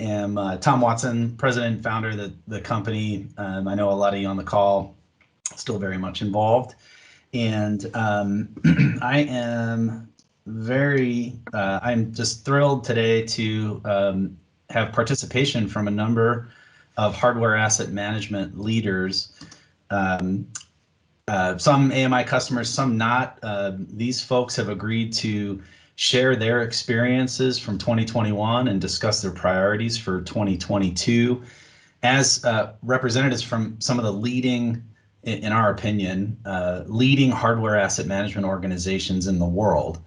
am Tom Watson, president and founder of the company. I know a lot of you on the call still very much involved. And I am I'm just thrilled today to have participation from a number of hardware asset management leaders. Some AMI customers, some not. These folks have agreed to share their experiences from 2021 and discuss their priorities for 2022 as representatives from some of the leading, in our opinion, leading hardware asset management organizations in the world.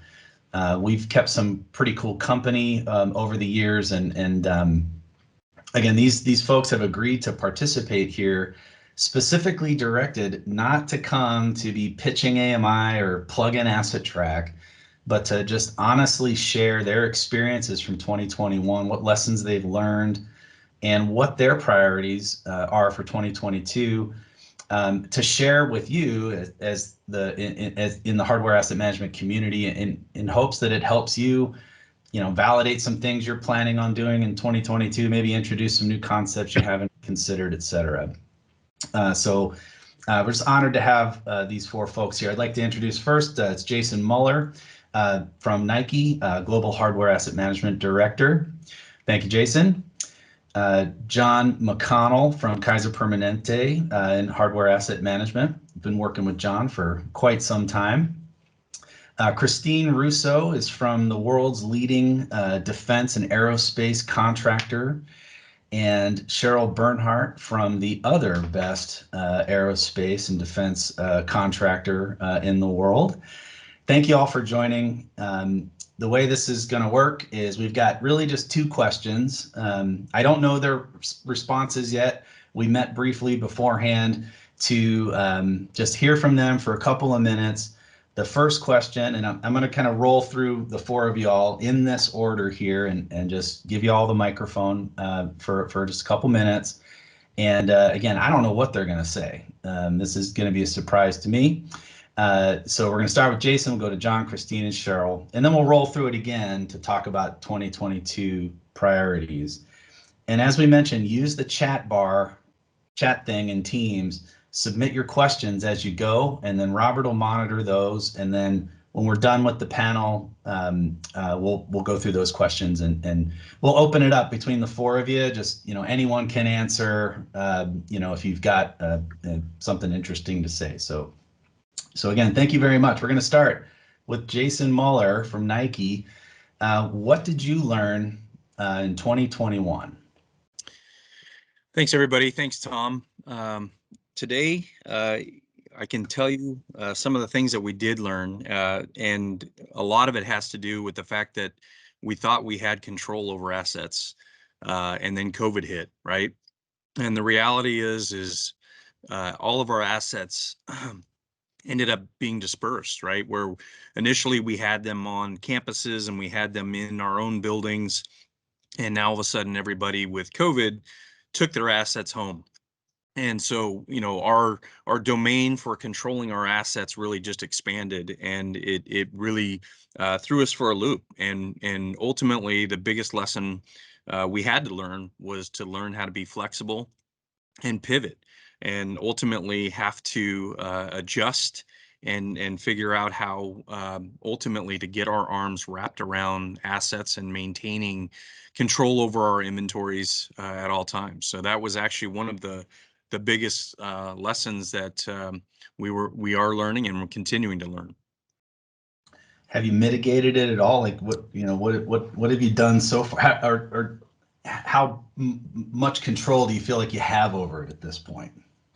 We've kept some pretty cool company over the years, and again, these folks have agreed to participate here, specifically directed not to come to be pitching AMI or plug in AssetTrack, but to just honestly share their experiences from 2021, what lessons they've learned, and what their priorities are for 2022, to share with you as in the hardware asset management community, in hopes that it helps you, validate some things you're planning on doing in 2022, maybe introduce some new concepts you haven't considered, et cetera. So we're just honored to have these four folks here. I'd like to introduce first, it's Jason Muller from Nike, Global Hardware Asset Management Director. Thank you, Jason. John McConnell from Kaiser Permanente in Hardware Asset Management. Been working with John for quite some time. Christine Russo is from the world's leading defense and aerospace contractor, and Cheryl Bernhardt from the other best aerospace and defense contractor in the world. Thank you all for joining. The way this is going to work is we've got really just two questions. I don't know their responses yet. We met briefly beforehand to just hear from them for a couple of minutes. The first question, and I'm going to kind of roll through the four of you all in this order here and just give you all the microphone for just a couple minutes. And again, I don't know what they're going to say. This is going to be a surprise to me. So we're going to start with Jason, we'll go to John, Christine, and Cheryl, and then we'll roll through it again to talk about 2022 priorities. And as we mentioned, use the chat thing in Teams, submit your questions as you go, and then Robert will monitor those. And then when we're done with the panel, we'll go through those questions and we'll open it up between the four of you. Just, anyone can answer, if you've got something interesting to say. So again, thank you very much. We're going to start with Jason Muller from Nike. What did you learn in 2021? Thanks, everybody. Thanks, Tom. Today, I can tell you some of the things that we did learn, and a lot of it has to do with the fact that we thought we had control over assets, and then COVID hit, right? And the reality is all of our assets ended up being dispersed, right? Where initially we had them on campuses and we had them in our own buildings, and now all of a sudden everybody with COVID took their assets home. And so, our domain for controlling our assets really just expanded, and it really threw us for a loop. And ultimately, the biggest lesson we had to learn was to learn how to be flexible and pivot, and ultimately have to adjust and figure out how ultimately to get our arms wrapped around assets and maintaining control over our inventories at all times. So that was actually one of the biggest lessons that we are learning and we're continuing to learn. Have you mitigated it at all? Like what have you done so far, how much control do you feel like you have over it at this point?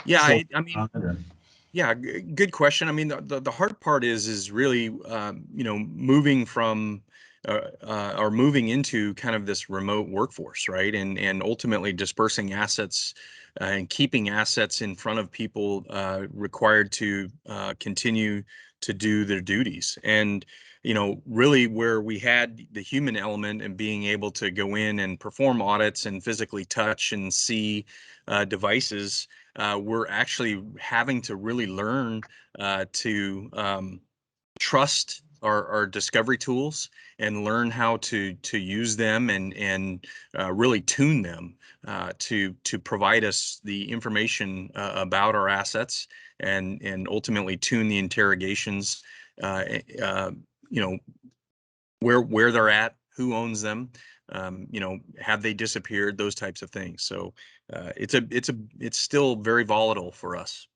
Yeah, I mean, yeah, good question. I mean, the hard part is really moving from or moving into kind of this remote workforce, right? And ultimately dispersing assets and keeping assets in front of people required to continue to do their duties. And really where we had the human element and being able to go in and perform audits and physically touch and see devices, we're actually having to really learn to trust our discovery tools and learn how to use them and really tune them to provide us the information about our assets and ultimately tune the interrogations, you know, where they're at, who owns them, you know, have they disappeared, those types of things. So it's still very volatile for us.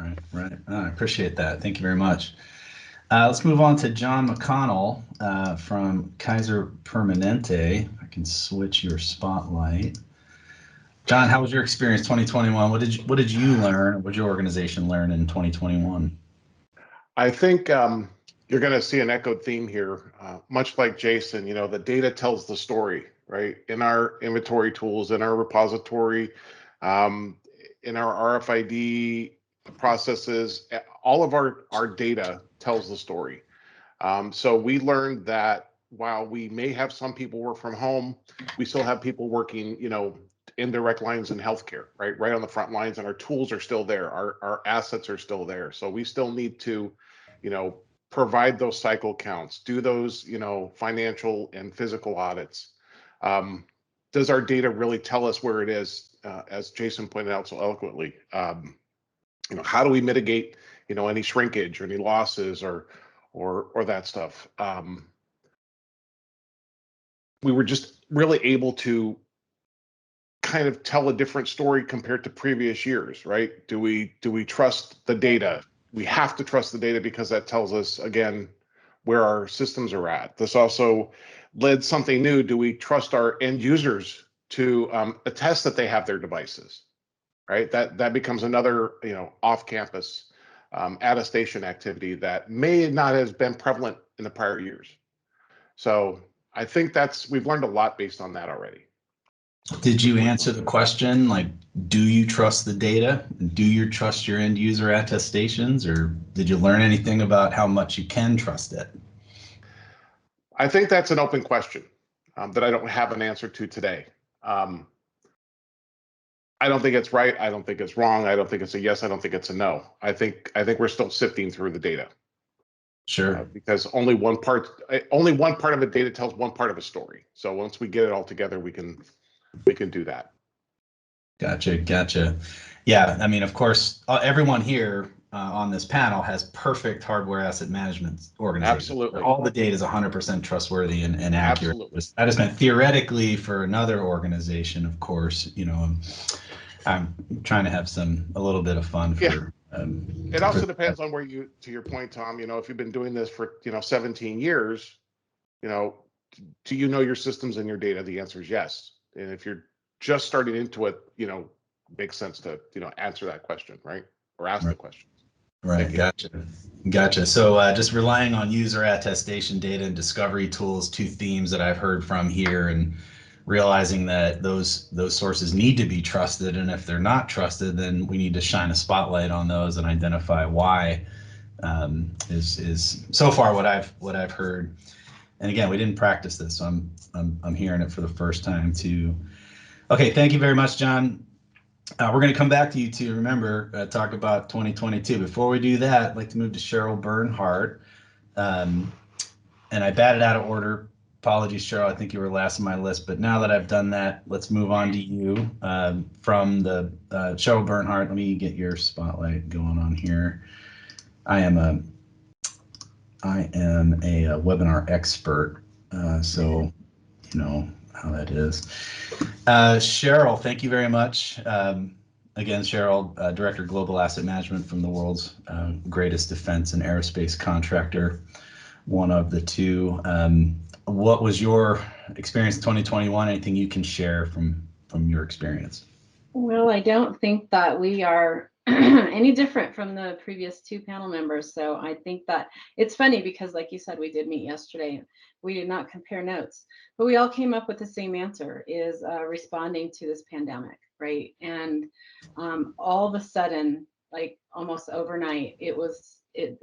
Right, right. Oh, I appreciate that. Thank you very much. Let's move on to John McConnell from Kaiser Permanente. I can switch your spotlight. John, how was your experience 2021? What did you learn? What did your organization learn in 2021? I think you're going to see an echoed theme here, much like Jason. You know, the data tells the story, right? In our inventory tools, in our repository, in our RFID processes, all of our data tells the story. So we learned that while we may have some people work from home, we still have people working, you know, in direct lines in healthcare, right on the front lines, and our tools are still there. Our assets are still there. So we still need to, you know, provide those cycle counts, do those, you know, financial and physical audits. Does our data really tell us where it is? As Jason pointed out so eloquently, you know, how do we mitigate, you know, any shrinkage or any losses or that stuff? We were just really able to kind of tell a different story compared to previous years, right? Do we trust the data? We have to trust the data because that tells us, again, where our systems are at. This also led something new. Do we trust our end users to attest that they have their devices, right? That becomes another, you know, off-campus attestation activity that may not have been prevalent in the prior years. So I think we've learned a lot based on that already. Did you answer the question, like, do you trust the data? Do you trust your end user attestations, or did you learn anything about how much you can trust it? I think that's an open question that I don't have an answer to today. I don't think it's right. I don't think it's wrong. I don't think it's a yes. I don't think it's a no. I think we're still sifting through the data. Sure. Because only one part of the data tells one part of a story. So once we get it all together, we can do that. Gotcha. Yeah, I mean, of course, everyone here on this panel has perfect hardware asset management organizations. Absolutely. All the data is 100% trustworthy and accurate. Absolutely. I just meant theoretically for another organization, of course, you know, I'm trying to have a little bit of fun for. Yeah. It also depends on to your point, Tom, you know, if you've been doing this for, you know, 17 years, you know, do you know your systems and your data? The answer is yes. And if you're just starting into it, you know, makes sense to, you know, answer that question, right? Or ask the question. Right. Gotcha. So just relying on user attestation data and discovery tools, two themes that I've heard from here, and realizing that those sources need to be trusted, and if they're not trusted, then we need to shine a spotlight on those and identify why. Is so far what I've heard. And again, we didn't practice this, so I'm hearing it for the first time too. Okay, thank you very much, John. We're going to come back to you to remember, talk about 2022. Before we do that, I'd like to move to Cheryl Bernhardt. And I batted out of order. Apologies, Cheryl. I think you were last on my list. But now that I've done that, let's move on to you from the Cheryl Bernhardt. Let me get your spotlight going on here. I am a webinar expert, so you know how that is. Cheryl, thank you very much. Again, Cheryl, Director of Global Asset Management from the world's greatest defense and aerospace contractor, one of the two. What was your experience in 2021? Anything you can share from your experience? Well, I don't think that we are any different from the previous two panel members. So I think that it's funny because, like you said, we did meet yesterday. We did not compare notes, but we all came up with the same answer: is responding to this pandemic, right? And all of a sudden, like almost overnight,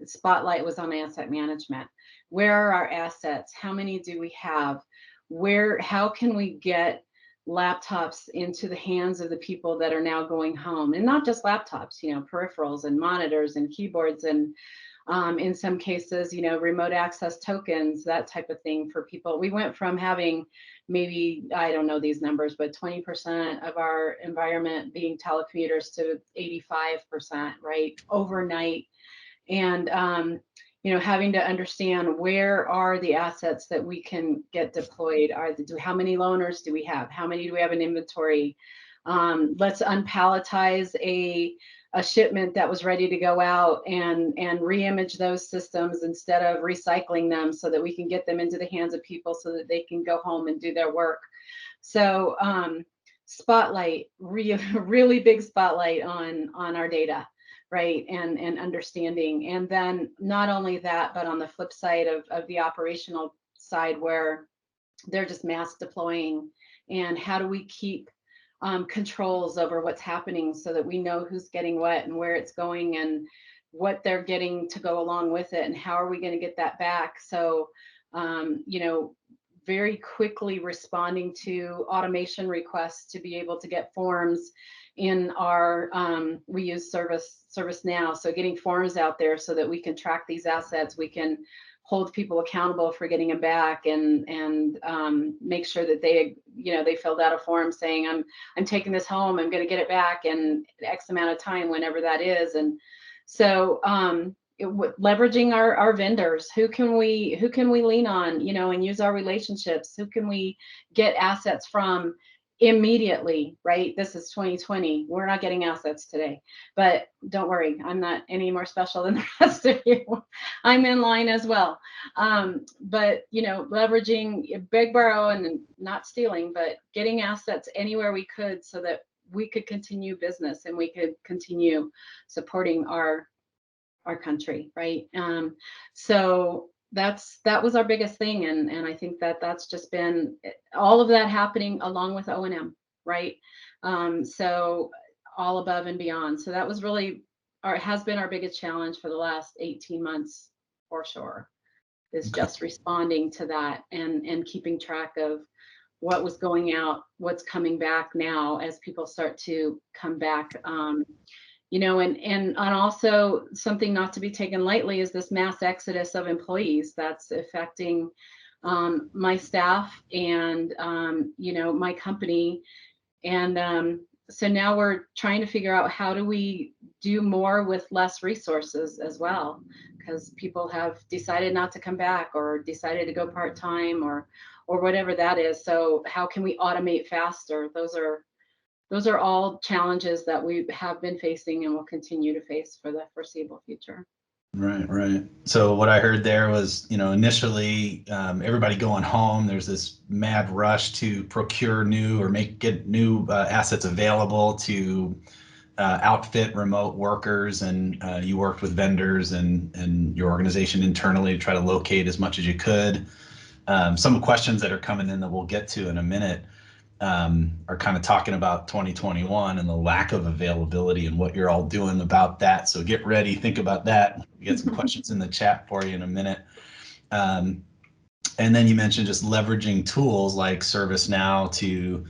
spotlight was on asset management. Where are our assets? How many do we have? How can we get laptops into the hands of the people that are now going home? And not just laptops, you know, peripherals and monitors and keyboards and In some cases, remote access tokens, that type of thing for people. We went from having maybe, I don't know these numbers, but 20% of our environment being telecommuters to 85%, right, overnight. And having to understand where are the assets that we can get deployed. How many loaners do we have? How many do we have in inventory? Let's unpalletize a shipment that was ready to go out and re-image those systems instead of recycling them, so that we can get them into the hands of people so that they can go home and do their work. So spotlight, really big spotlight on our data, right, and understanding. And then not only that, but on the flip side of the operational side, where they're just mass deploying, and how do we keep controls over what's happening so that we know who's getting what and where it's going and what they're getting to go along with it, and how are we going to get that back. So very quickly responding to automation requests to be able to get forms in our we use ServiceNow, so getting forms out there so that we can track these assets, we can hold people accountable for getting them back, and make sure that they filled out a form saying I'm taking this home, I'm going to get it back in X amount of time, whenever that is. And so leveraging our vendors, who can we lean on, and use our relationships, who can we get assets from immediately, right? This is 2020. We're not getting assets today, but don't worry, I'm not any more special than the rest of you. I'm in line as well. But leveraging big borrow and not stealing, but getting assets anywhere we could so that we could continue business and we could continue supporting our country, right? So that was our biggest thing, and I think that's just been all of that happening along with O&M, right? So all above and beyond. So that was really has been our biggest challenge for the last 18 months for sure, is just responding to that and keeping track of what was going out, what's coming back now as people start to come back. And also something not to be taken lightly is this mass exodus of employees that's affecting my staff and my company. And so now we're trying to figure out, how do we do more with less resources as well, because people have decided not to come back or decided to go part-time or whatever that is. So how can we automate faster? Those are all challenges that we have been facing and will continue to face for the foreseeable future. Right. So what I heard there was, initially everybody going home, there's this mad rush to procure new or get new assets available to outfit remote workers, and you worked with vendors and your organization internally to try to locate as much as you could. Some questions that are coming in that we'll get to in a minute are kind of talking about 2021 and the lack of availability and what you're all doing about that. So get ready, think about that. We get some questions in the chat for you in a minute. And then you mentioned just leveraging tools like ServiceNow to,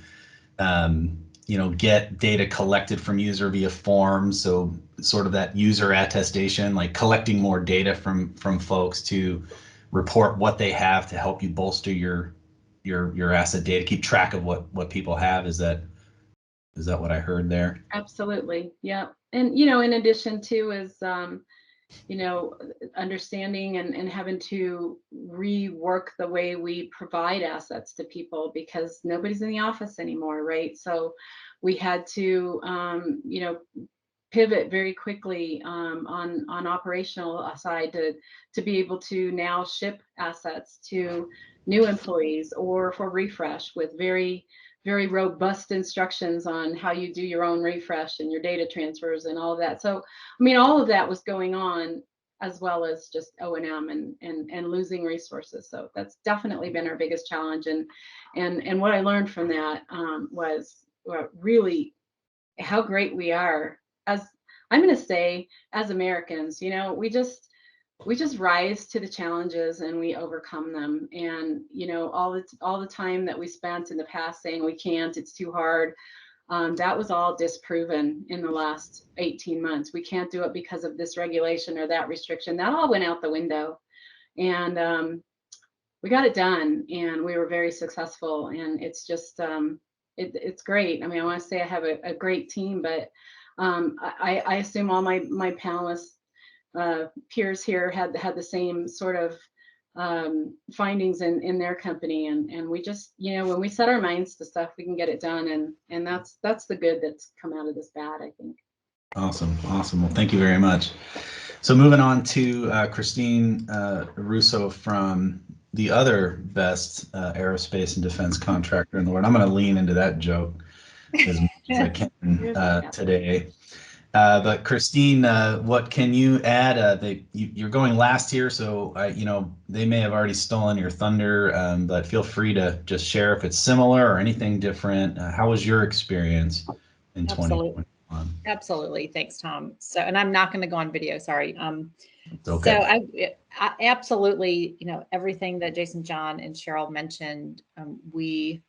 get data collected from user via forms. So sort of that user attestation, like collecting more data from folks to report what they have to help you bolster your asset data, keep track of what people have. Is that what I heard there? Absolutely. Yeah. And, in addition to is, understanding and having to rework the way we provide assets to people, because nobody's in the office anymore, right? So we had to, pivot very quickly on operational side to be able to now ship assets to new employees or for refresh with very, very robust instructions on how you do your own refresh and your data transfers and all of that. So, all of that was going on, as well as just O&M and losing resources. So that's definitely been our biggest challenge. And what I learned from that was really how great we are, as I'm going to say, as Americans. We just rise to the challenges and we overcome them. And all the time that we spent in the past saying we can't, it's too hard, That was all disproven in the last 18 months. We can't do it because of this regulation or that restriction. That all went out the window. And we got it done, and we were very successful. And it's just, it's great. I mean, I want to say I have a great team, but I assume all my panelists, peers here had the same sort of findings in their company, and we just, when we set our minds to stuff, we can get it done, and that's the good that's come out of this bad, I think. Awesome. Well, thank you very much. So moving on to Christine Russo from the other best aerospace and defense contractor in the world. I'm going to lean into that joke as much as I can today. But Christine, what can you add? You're going last here, so they may have already stolen your thunder, but feel free to just share if it's similar or anything different. How was your experience in 2021? Absolutely. Thanks, Tom. So, and I'm not going to go on video. Sorry. Okay. So I absolutely, everything that Jason, John, and Cheryl mentioned, we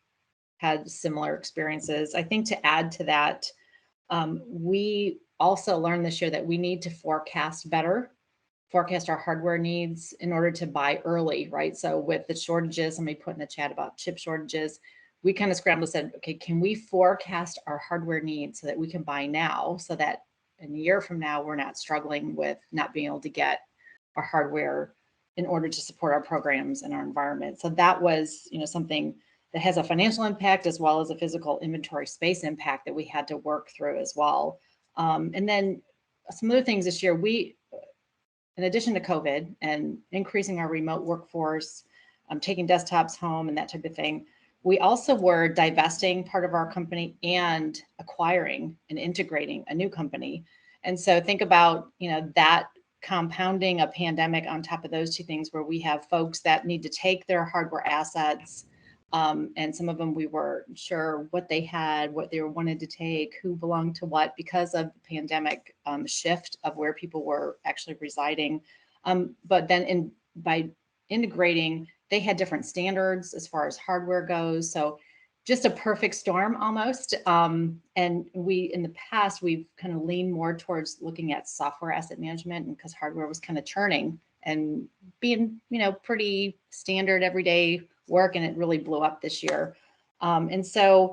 had similar experiences. I think to add to that, we also learned this year that we need to forecast our hardware needs in order to buy early, right? So with the shortages, somebody put in the chat about chip shortages, we kind of scrambled and said, okay, can we forecast our hardware needs so that we can buy now, so that in a year from now, we're not struggling with not being able to get our hardware in order to support our programs and our environment. So that was, something that has a financial impact as well as a physical inventory space impact that we had to work through as well. And then some other things this year, we, in addition to COVID and increasing our remote workforce, taking desktops home and that type of thing, we also were divesting part of our company and acquiring and integrating a new company. And so think about, that compounding a pandemic on top of those two things, where we have folks that need to take their hardware assets, and some of them we weren't sure what they had, what they wanted to take, who belonged to what, because of the pandemic shift of where people were actually residing. But then by integrating, they had different standards as far as hardware goes. So just a perfect storm almost. And we, in the past, we've kind of leaned more towards looking at software asset management, and because hardware was kind of churning and being, pretty standard everyday work, and it really blew up this year. And so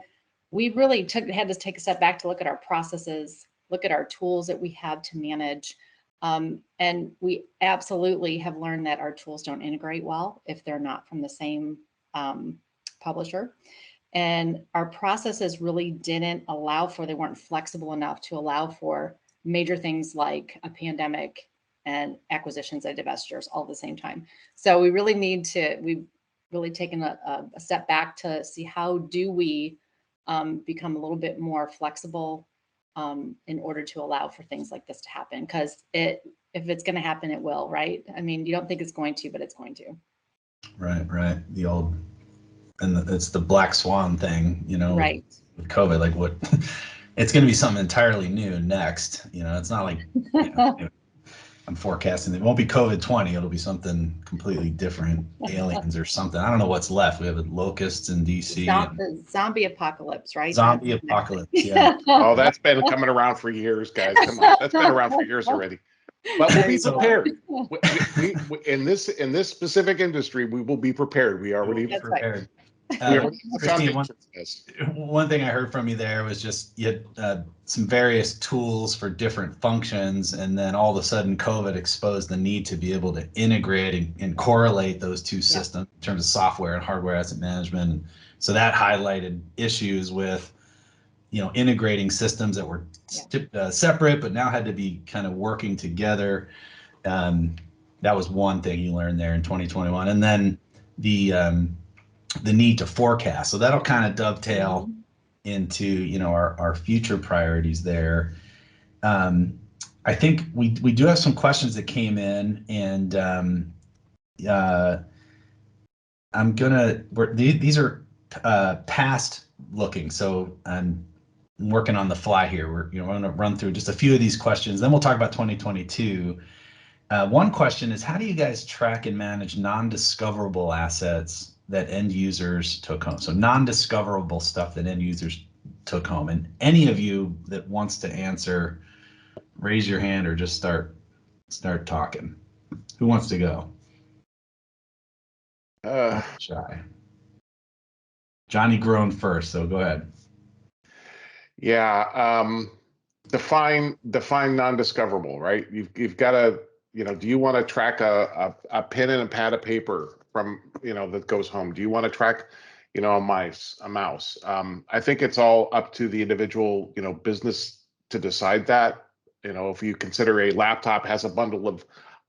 we really had to take a step back to look at our processes, look at our tools that we have to manage. And we absolutely have learned that our tools don't integrate well if they're not from the same publisher. And our processes really didn't allow for, they weren't flexible enough to allow for major things like a pandemic and acquisitions and divestitures all at the same time. So we really we've really taken a step back to see how do we become a little bit more flexible in order to allow for things like this to happen, because if it's going to happen, it will, right? I mean, you don't think it's going to, but it's going to. Right. The old, and it's the black swan thing, right. With COVID, like what, it's going to be something entirely new next. It's not like, I'm forecasting it won't be COVID-20. It'll be something completely different, aliens or something. I don't know what's left. We have locusts in DC. Zombie apocalypse, right? Zombie apocalypse, yeah. Oh, that's been coming around for years, guys. Come on, that's been around for years already. But we'll be prepared. We in this specific industry, we will be prepared. We already prepared. Christine, one thing I heard from you there was just you had some various tools for different functions, and then all of a sudden COVID exposed the need to be able to integrate and correlate those two systems in terms of software and hardware asset management. So that highlighted issues with integrating systems that were separate but now had to be kind of working together. That was one thing you learned there in 2021, and then the need to forecast. So that'll kind of dovetail into our future priorities there. I think we do have some questions that came in, and these are past looking. So I'm working on the fly here. We're going to run through just a few of these questions, then we'll talk about 2022. One question is, how do you guys track and manage non-discoverable assets that end users took home? So non-discoverable stuff that end users took home? And any of you that wants to answer, raise your hand or just start talking. Who wants to go? Shy. Johnny groaned first, so go ahead. Yeah, define non-discoverable, right? You've got to, do you want to track a pen and a pad of paper from, that goes home? Do you want to track, a mouse? I think it's all up to the individual, business to decide that. If you consider a laptop has a bundle of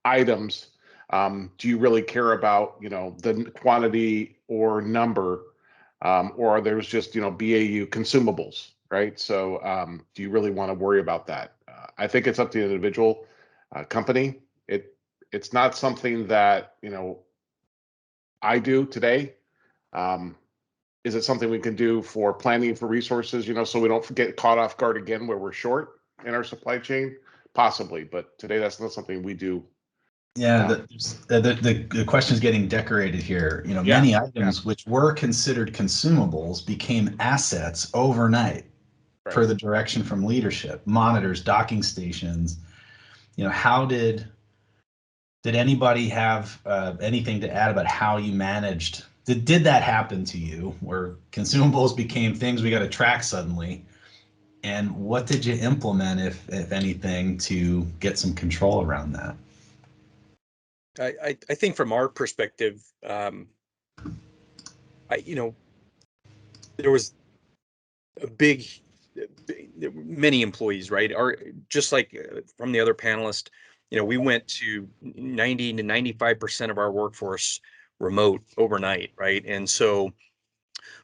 items, do you really care about, the quantity or number, or there's just, BAU consumables, right? So do you really want to worry about that? I think it's up to the individual company. It's not something that, I do today. Is it something we can do for planning for resources, so we don't get caught off guard again where we're short in our supply chain? Possibly, but today that's not something we do. Yeah, the question is getting decorated here. Many items which were considered consumables became assets overnight, right, per the direction from leadership. Monitors, docking stations. How did anybody have anything to add about how you managed? Did that happen to you, where consumables became things we got to track suddenly? And what did you implement, if anything, to get some control around that? I think from our perspective, there was many employees, right? Just like from the other panelists, we went to 90 to 95% of our workforce remote overnight, right? And so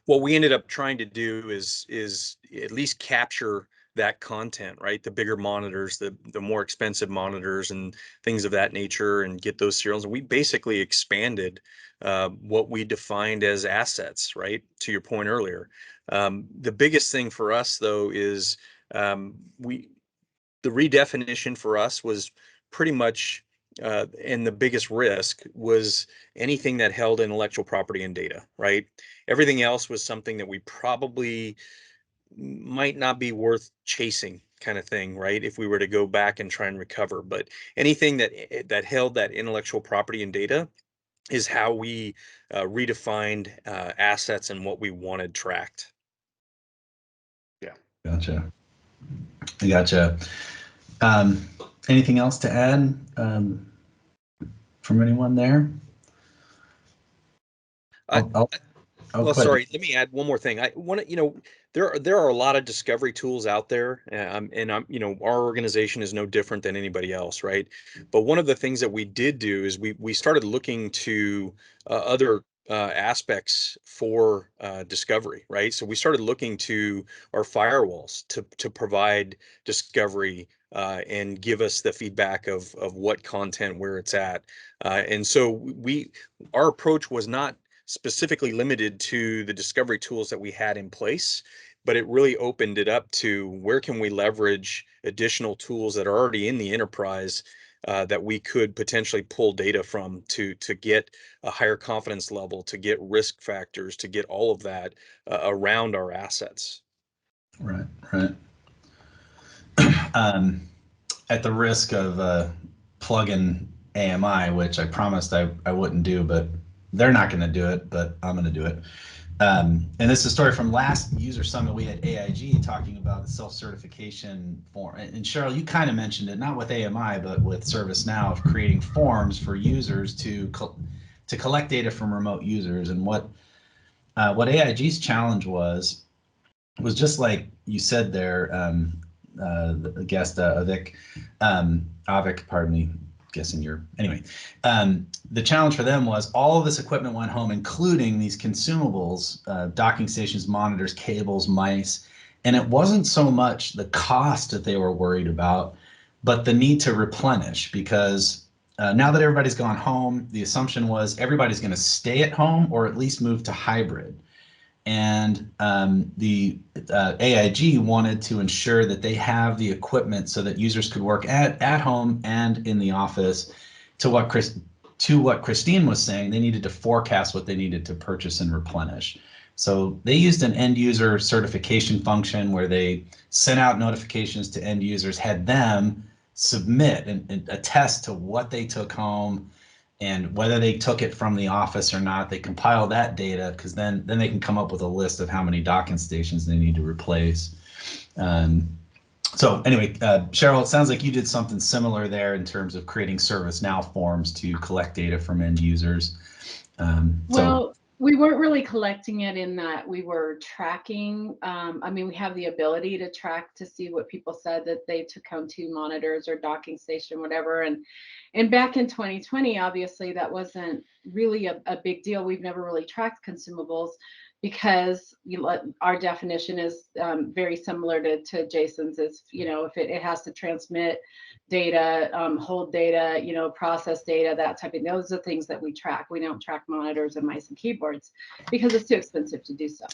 what we ended up trying to do is at least capture that content, right? The bigger monitors, the more expensive monitors and things of that nature, and get those serials. And we basically expanded what we defined as assets, right? To your point earlier. The biggest thing for us, though, is the redefinition for us was pretty much, and the biggest risk was anything that held intellectual property and data, right? Everything else was something that we probably might not be worth chasing, kind of thing, right? If we were to go back and try and recover. But anything that held that intellectual property and data is how we redefined assets and what we wanted tracked. Yeah. Gotcha. Anything else to add from anyone there? Well, sorry, let me add one more thing. I want to, there are a lot of discovery tools out there, and our organization is no different than anybody else, right? But one of the things that we did do is we started looking to other aspects for discovery, right? So we started looking to our firewalls to provide discovery and give us the feedback of what content, where it's at, and so our approach was not specifically limited to the discovery tools that we had in place, but it really opened it up to where can we leverage additional tools that are already in the enterprise that we could potentially pull data from to get a higher confidence level, to get risk factors, to get all of that around our assets. Right. At the risk of plugging AMI, which I promised I wouldn't do, but they're not going to do it, but I'm going to do it. And this is a story from last user summit. We had AIG talking about the self-certification form. And Cheryl, you kind of mentioned it, not with AMI, but with ServiceNow, of creating forms for users to collect data from remote users. And what AIG's challenge was just like you said there, the guest, Avik, pardon me. Guessing anyway. The challenge for them was all of this equipment went home, including these consumables, docking stations, monitors, cables, mice, and it wasn't so much the cost that they were worried about, but the need to replenish, because now that everybody's gone home, the assumption was everybody's going to stay at home or at least move to hybrid. And the AIG wanted to ensure that they have the equipment so that users could work at home and in the office. To what Christine was saying, they needed to forecast what they needed to purchase and replenish. So they used an end user certification function where they sent out notifications to end users, had them submit and attest to what they took home and whether they took it from the office or not. They compile that data because then they can come up with a list of how many docking stations they need to replace. So anyway, Cheryl, it sounds like you did something similar there in terms of creating ServiceNow forms to collect data from end users. Well, we weren't really collecting it in that we were tracking. I mean, we have the ability to track to see what people said that they took home to monitors or docking station, whatever. And back in 2020, obviously, that wasn't really a big deal. We've never really tracked consumables because our definition is very similar to Jason's. Is, if it has to transmit data, hold data, process data, that type of, those are things that we track. We don't track monitors and mice and keyboards because it's too expensive to do so.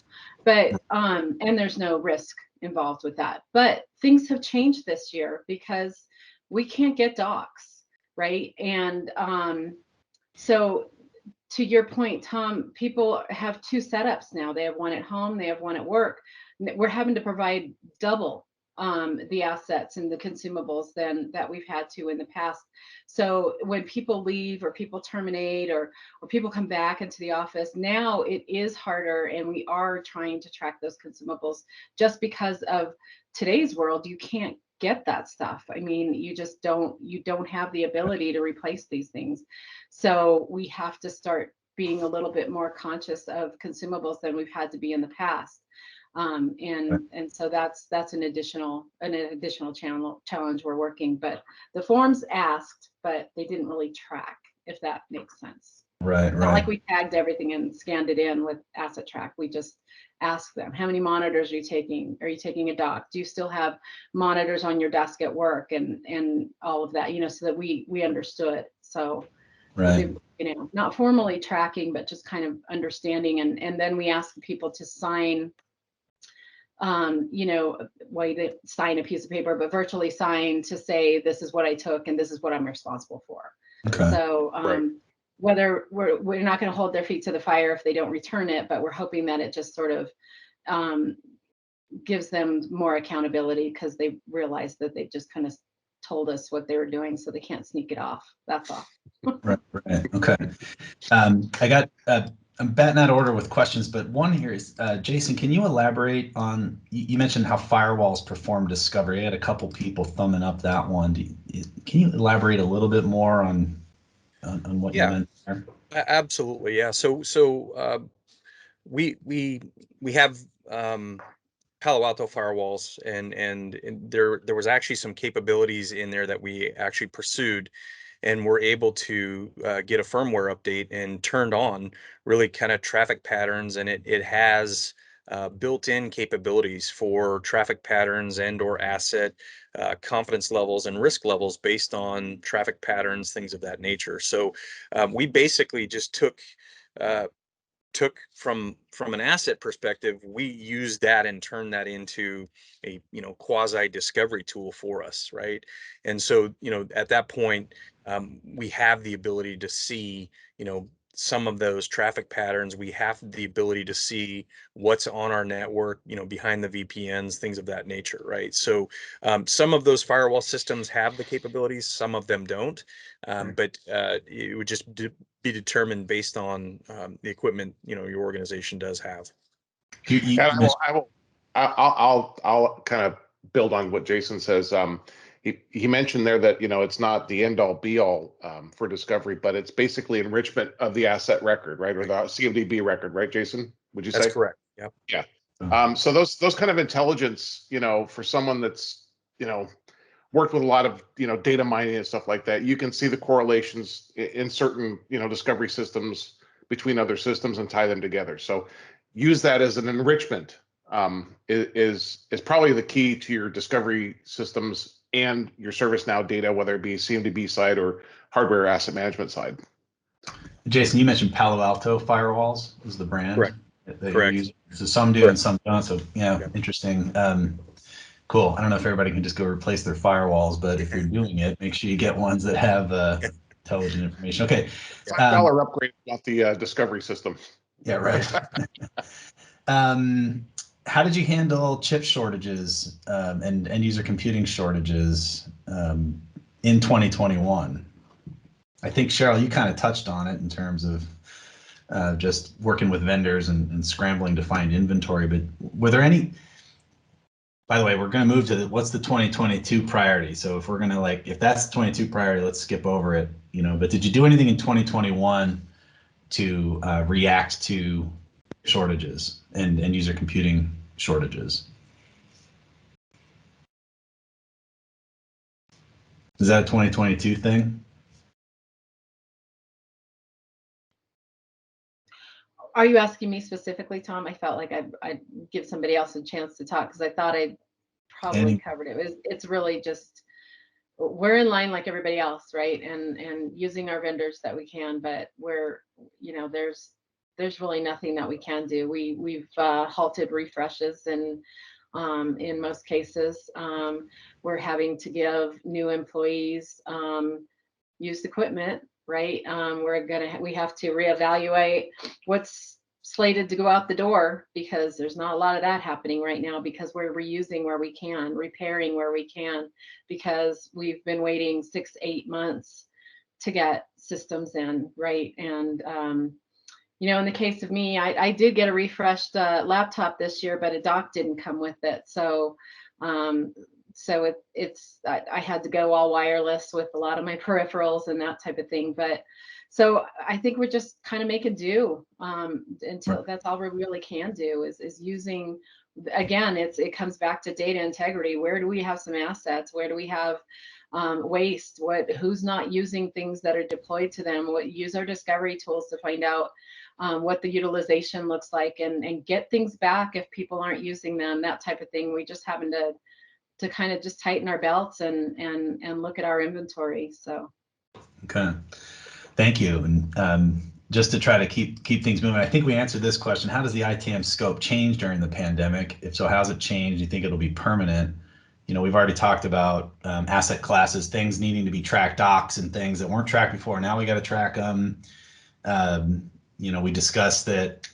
But and there's no risk involved with that. But things have changed this year because we can't get docs, right? And so to your point, Tom, people have two setups now. They have one at home, they have one at work. We're having to provide double the assets and the consumables than that we've had to in the past. So when people leave or people terminate or people come back into the office, now it is harder, and we are trying to track those consumables just because of today's world. You can't get that stuff. I mean, you don't have the ability to replace these things. So we have to start being a little bit more conscious of consumables than we've had to be in the past. And so that's an additional challenge we're working. But the forms asked, but they didn't really track, if that makes sense. Right. Not like we tagged everything and scanned it in with AssetTrack. We just asked them, how many monitors are you taking? Are you taking a doc? Do you still have monitors on your desk at work, and all of that, so that we understood. So right. Not formally tracking, but just kind of understanding. And then we ask people to sign, they sign a piece of paper, but virtually sign to say, this is what I took and this is what I'm responsible for. Okay. So whether we're not going to hold their feet to the fire if they don't return it, but we're hoping that it just sort of gives them more accountability, because they realize that they just kind of told us what they were doing, so they can't sneak it off. That's all. Right. Okay. I'm batting out order with questions, but one here is, Jason, can you elaborate on, you mentioned how firewalls perform discovery. I had a couple people thumbing up that one. Can you elaborate a little bit more on what you meant there? Absolutely. Yeah. So we have Palo Alto firewalls, and there was actually some capabilities in there that we actually pursued, and were able to get a firmware update and turned on really kind of traffic patterns, and it has built-in capabilities for traffic patterns and or asset confidence levels and risk levels based on traffic patterns, things of that nature. So we basically just took from an asset perspective, we used that and turned that into a quasi discovery tool for us, right? And so at that point, we have the ability to see some of those traffic patterns. We have the ability to see what's on our network, behind the VPNs, things of that nature, right? So some of those firewall systems have the capabilities, some of them don't, but it would just be determined based on the equipment your organization does have. I'll kind of build on what Jason says. He mentioned there that it's not the end all be all for discovery, but it's basically enrichment of the asset record, right, or the CMDB record, right, Jason? Would you say? That's correct. Yeah. Yeah. So those kind of intelligence, for someone that's worked with a lot of data mining and stuff like that, you can see the correlations in certain discovery systems between other systems and tie them together. So use that as an enrichment. Is probably the key to your discovery systems and your ServiceNow data, whether it be CMDB side or hardware asset management side. Jason, you mentioned Palo Alto firewalls is the brand. Correct. That Correct. you use. So some do and some don't. So interesting. Cool. I don't know if everybody can just go replace their firewalls, but if you're doing it, make sure you get ones that have intelligent information. Okay. $5 upgrade about the discovery system. Yeah, right. How did you handle chip shortages and end user computing shortages in 2021? I think, Cheryl, you kind of touched on it in terms of just working with vendors and scrambling to find inventory, but were there any, by the way, we're going to move to what's the 2022 priority. So if we're going to if that's the 22 priority, let's skip over it, but did you do anything in 2021 to react to shortages and end user computing shortages? Is that a 2022 thing? Are you asking me specifically, Tom? I felt like I'd give somebody else a chance to talk because I thought I probably covered it. It's really just, we're in line like everybody else, right? And using our vendors that we can, but we're, there's really nothing that we can do. We've halted refreshes and in most cases, we're having to give new employees used equipment, right? We have to reevaluate what's slated to go out the door because there's not a lot of that happening right now because we're reusing where we can, repairing where we can, because we've been waiting 6-8 months to get systems in, right? And in the case of me, I did get a refreshed laptop this year, but a dock didn't come with it. So I had to go all wireless with a lot of my peripherals and that type of thing. But so I think we're just kind of making do until that's all we really can do is using, again, it comes back to data integrity. Where do we have some assets? Where do we have waste? Who's not using things that are deployed to them? Use our discovery tools to find out what the utilization looks like and get things back if people aren't using them, that type of thing. We just having to kind of just tighten our belts and look at our inventory. So. Okay, thank you. And just to try to keep things moving, I think we answered this question. How does the ITAM scope change during the pandemic? If so, how's it changed? Do you think it'll be permanent? We've already talked about asset classes, things needing to be tracked, docs and things that weren't tracked before. Now we got to track them. We discussed that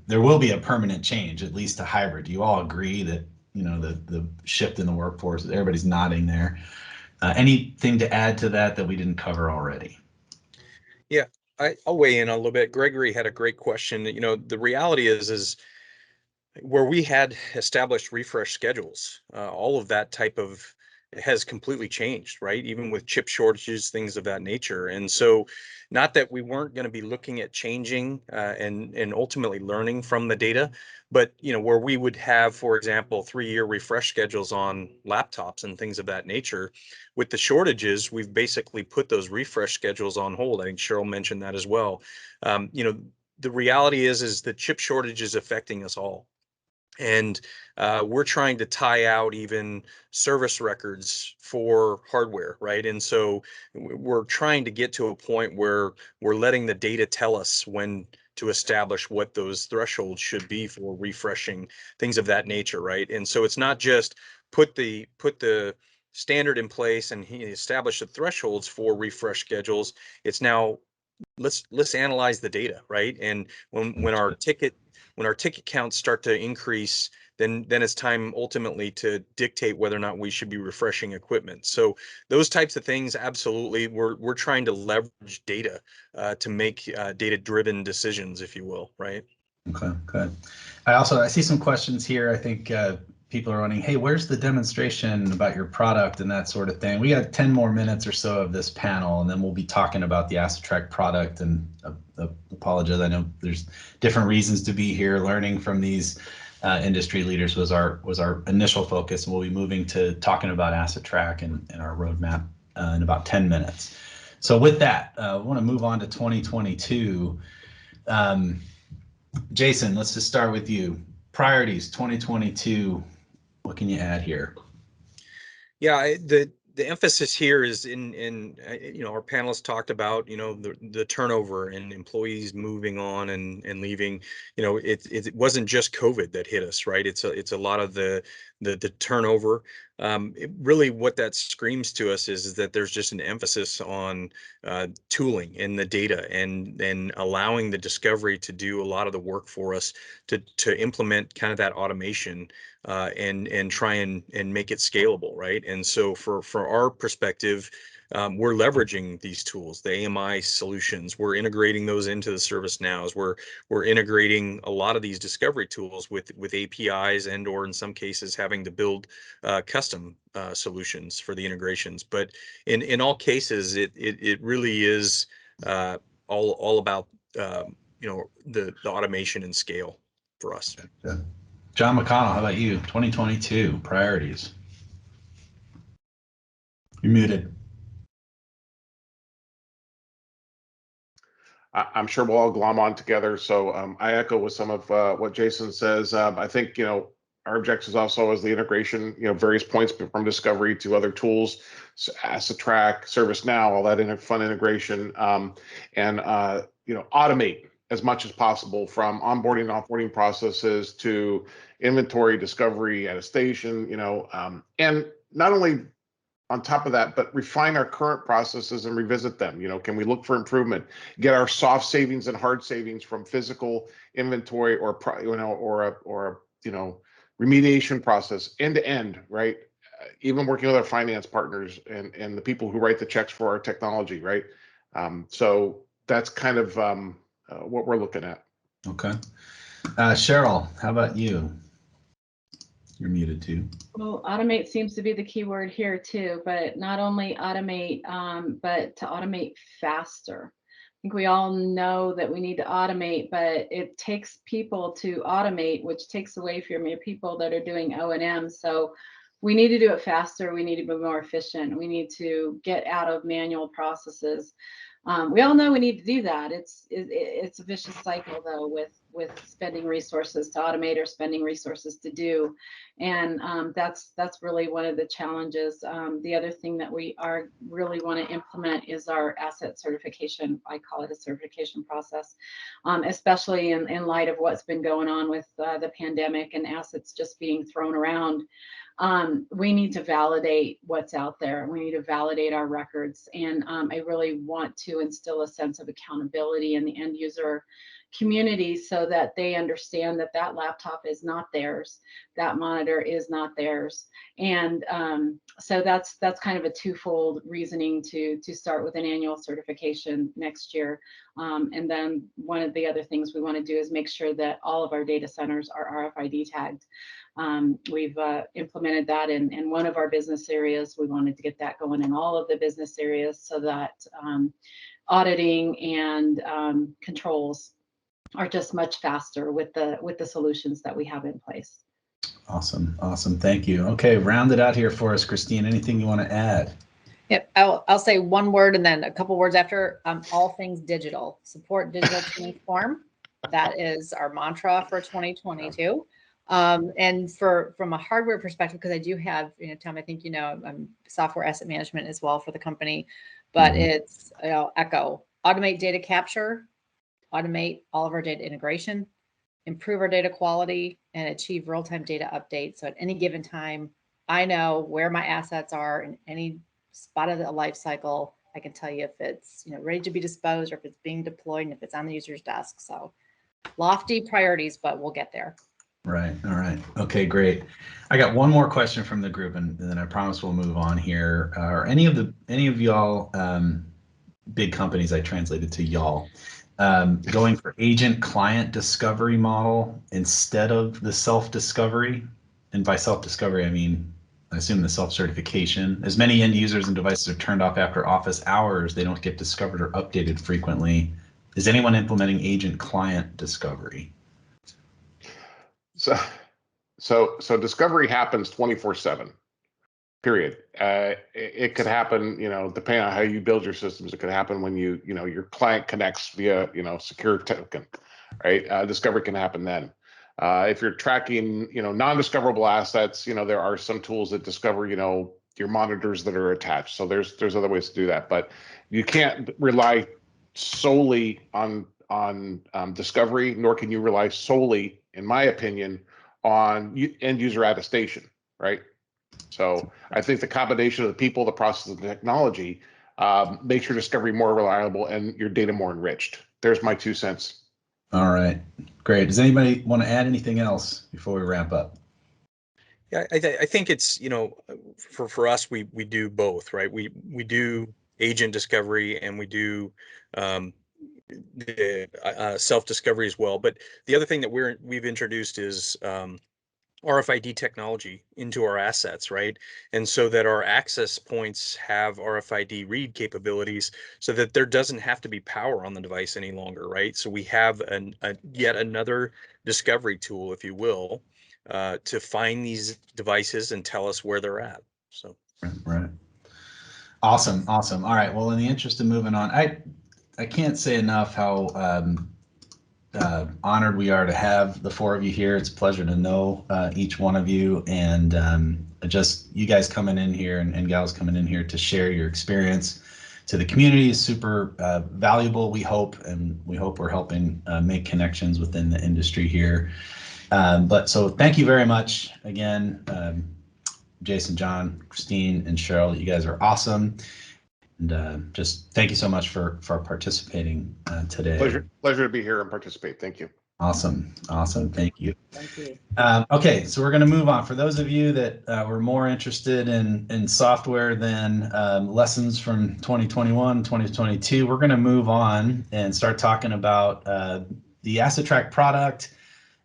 there will be a permanent change, at least a hybrid. Do you all agree that the shift in the workforce? Everybody's nodding there. Anything to add to that we didn't cover already? Yeah, I'll weigh in a little bit. Gregory had a great question. The reality is where we had established refresh schedules, all of that type of has completely changed, right? Even with chip shortages, things of that nature. And so not that we weren't going to be looking at changing and ultimately learning from the data, but where we would have, for example, 3-year refresh schedules on laptops and things of that nature. With the shortages, we've basically put those refresh schedules on hold. I think Cheryl mentioned that as well. The reality is the chip shortage is affecting us all. And we're trying to tie out even service records for hardware, right? And so we're trying to get to a point where we're letting the data tell us when to establish what those thresholds should be for refreshing, things of that nature, right? And so it's not just put the standard in place and establish the thresholds for refresh schedules. It's now let's analyze the data, right? And when our ticket counts start to increase, then it's time ultimately to dictate whether or not we should be refreshing equipment. So those types of things, absolutely, we're trying to leverage data to make data-driven decisions, if you will, right? Okay, good. I see some questions here. I think people are wondering, hey, where's the demonstration about your product and that sort of thing? We got 10 more minutes or so of this panel, and then we'll be talking about the AssetTrack product. And apologize, I know there's different reasons to be here. Learning from these industry leaders was our initial focus, and we'll be moving to talking about AssetTrack and our roadmap in about 10 minutes. So with that, I want to move on to 2022. Jason, let's just start with you. Priorities 2022. What can you add here? Yeah, the emphasis here is in our panelists talked about the turnover and employees moving on and leaving. It wasn't just COVID that hit us, right? It's a lot of the turnover. Really what that screams to us is that there's just an emphasis on tooling and the data and allowing the discovery to do a lot of the work for us to implement kind of that automation and try and make it scalable, right? And so for our perspective, we're leveraging these tools, the AMI solutions. We're integrating those into the ServiceNows. We're integrating a lot of these discovery tools with APIs or in some cases having to build custom solutions for the integrations. But in all cases, it really is all about the automation and scale for us. Yeah. John McConnell, how about you? 2022 priorities. You're muted. I'm sure we'll all glom on together. So I echo with some of what Jason says. I think, our objectives also is the integration, various points from discovery to other tools, so AssetTrack, ServiceNow, all that fun integration, and automate as much as possible from onboarding and offboarding processes to inventory, discovery, attestation, and not only on top of that, but refine our current processes and revisit them. Can we look for improvement, get our soft savings and hard savings from physical inventory or remediation process end to end, right? Even working with our finance partners and the people who write the checks for our technology, right? So that's kind of what we're looking at. Okay. Cheryl, how about you? You're muted too. Well, automate seems to be the key word here too, but not only automate, but to automate faster. I think we all know that we need to automate, but it takes people to automate, which takes away from your people that are doing O&M. So we need to do it faster. We need to be more efficient. We need to get out of manual processes. We all know we need to do that. It's a vicious cycle though with spending resources to automate or spending resources to do, and that's really one of the challenges. The other thing that we really want to implement is our asset certification. I call it a certification process, especially in light of what's been going on with the pandemic and assets just being thrown around. We need to validate what's out there. We need to validate our records. And I really want to instill a sense of accountability in the end user community so that they understand that that laptop is not theirs, that monitor is not theirs. And so that's kind of a twofold reasoning to start with an annual certification next year. And then one of the other things we want to do is make sure that all of our data centers are RFID tagged. We've implemented that in one of our business areas. We wanted to get that going in all of the business areas so that auditing and controls are just much faster with the solutions that we have in place. Awesome. Thank you. Okay, round it out here for us, Christine. Anything you want to add? Yep, I'll say one word and then a couple words after. All things digital. Support digital transform. That is our mantra for 2022. And from a hardware perspective, because I do have, Tom, I think I'm software asset management as well for the company, but it's Echo, automate data capture, automate all of our data integration, improve our data quality, and achieve real-time data updates. So at any given time, I know where my assets are in any spot of the life cycle. I can tell you if it's ready to be disposed or if it's being deployed and if it's on the user's desk. So lofty priorities, but we'll get there. Right. All right. Okay, great. I got one more question from the group, and then I promise we'll move on here. Are any of y'all big companies, I translated to y'all, going for agent client discovery model instead of the self-discovery? And by self-discovery, I assume the self-certification. As many end users and devices are turned off after office hours, they don't get discovered or updated frequently. Is anyone implementing agent client discovery? So discovery happens 24/7. Period. It could happen, depending on how you build your systems. It could happen when your client connects via, secure token, right? Discovery can happen then. If you're tracking, non-discoverable assets, there are some tools that discover, your monitors that are attached. So there's other ways to do that, but you can't rely solely on discovery, nor can you rely solely, in my opinion, on end user attestation, right? So I think the combination of the people, the process, and the technology makes your discovery more reliable and your data more enriched. There's my 2 cents. All right, great. Does anybody want to add anything else before we wrap up? Yeah, I think it's, for us, we do both, right? We do agent discovery and we do the self-discovery as well. But the other thing that we've introduced is RFID technology into our assets, right? And so that our access points have RFID read capabilities so that there doesn't have to be power on the device any longer, right? So we have yet another discovery tool, if you will, to find these devices and tell us where they're at. So Right. Awesome. All right. Well, in the interest of moving on, I can't say enough how honored we are to have the 4 of you here. It's a pleasure to know each one of you, and just you guys coming in here and gals coming in here to share your experience to the community is super valuable, we hope, and we hope we're helping make connections within the industry here. But so thank you very much again, Jason, John, Christine, and Cheryl. You guys are awesome. And just thank you so much for participating today. Pleasure to be here and participate. Thank you. Awesome. Thank you. Thank you. Okay, so we're going to move on. For those of you that were more interested in software than lessons from 2021, 2022, we're going to move on and start talking about the AssetTrack product.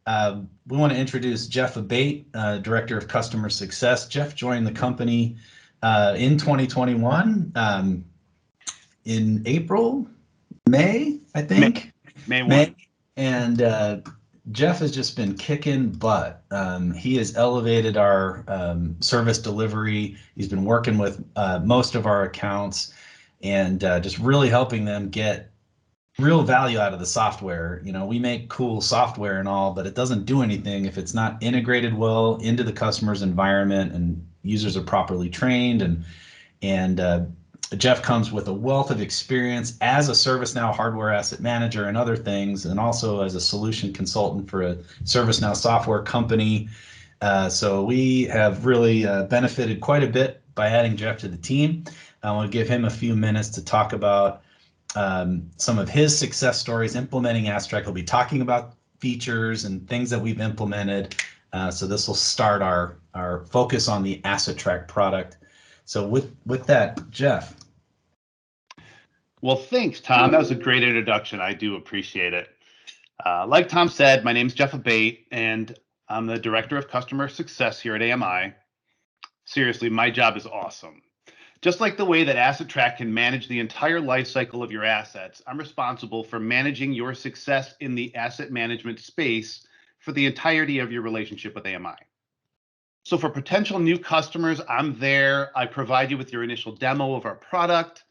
We want to introduce Jeff Abate, Director of Customer Success. Jeff joined the company in 2021, in May, I think. May 1. And Jeff has just been kicking butt. He has elevated our service delivery. He's been working with most of our accounts and just really helping them get real value out of the software. We make cool software and all, but it doesn't do anything if it's not integrated well into the customer's environment and users are properly trained. And Jeff comes with a wealth of experience as a ServiceNow hardware asset manager and other things, and also as a solution consultant for a ServiceNow software company. So we have really benefited quite a bit by adding Jeff to the team. I want to give him a few minutes to talk about some of his success stories implementing AssetTrack. He'll be talking about features and things that we've implemented. So this will start our focus on the AssetTrack product. So with that, Jeff. Well, thanks, Tom. That was a great introduction. I do appreciate it. Like Tom said, my name is Jeff Abate, and I'm the Director of Customer Success here at AMI. Seriously, my job is awesome. Just like the way that AssetTrack can manage the entire life cycle of your assets, I'm responsible for managing your success in the asset management space for the entirety of your relationship with AMI. So for potential new customers, I'm there. I provide you with your initial demo of our product.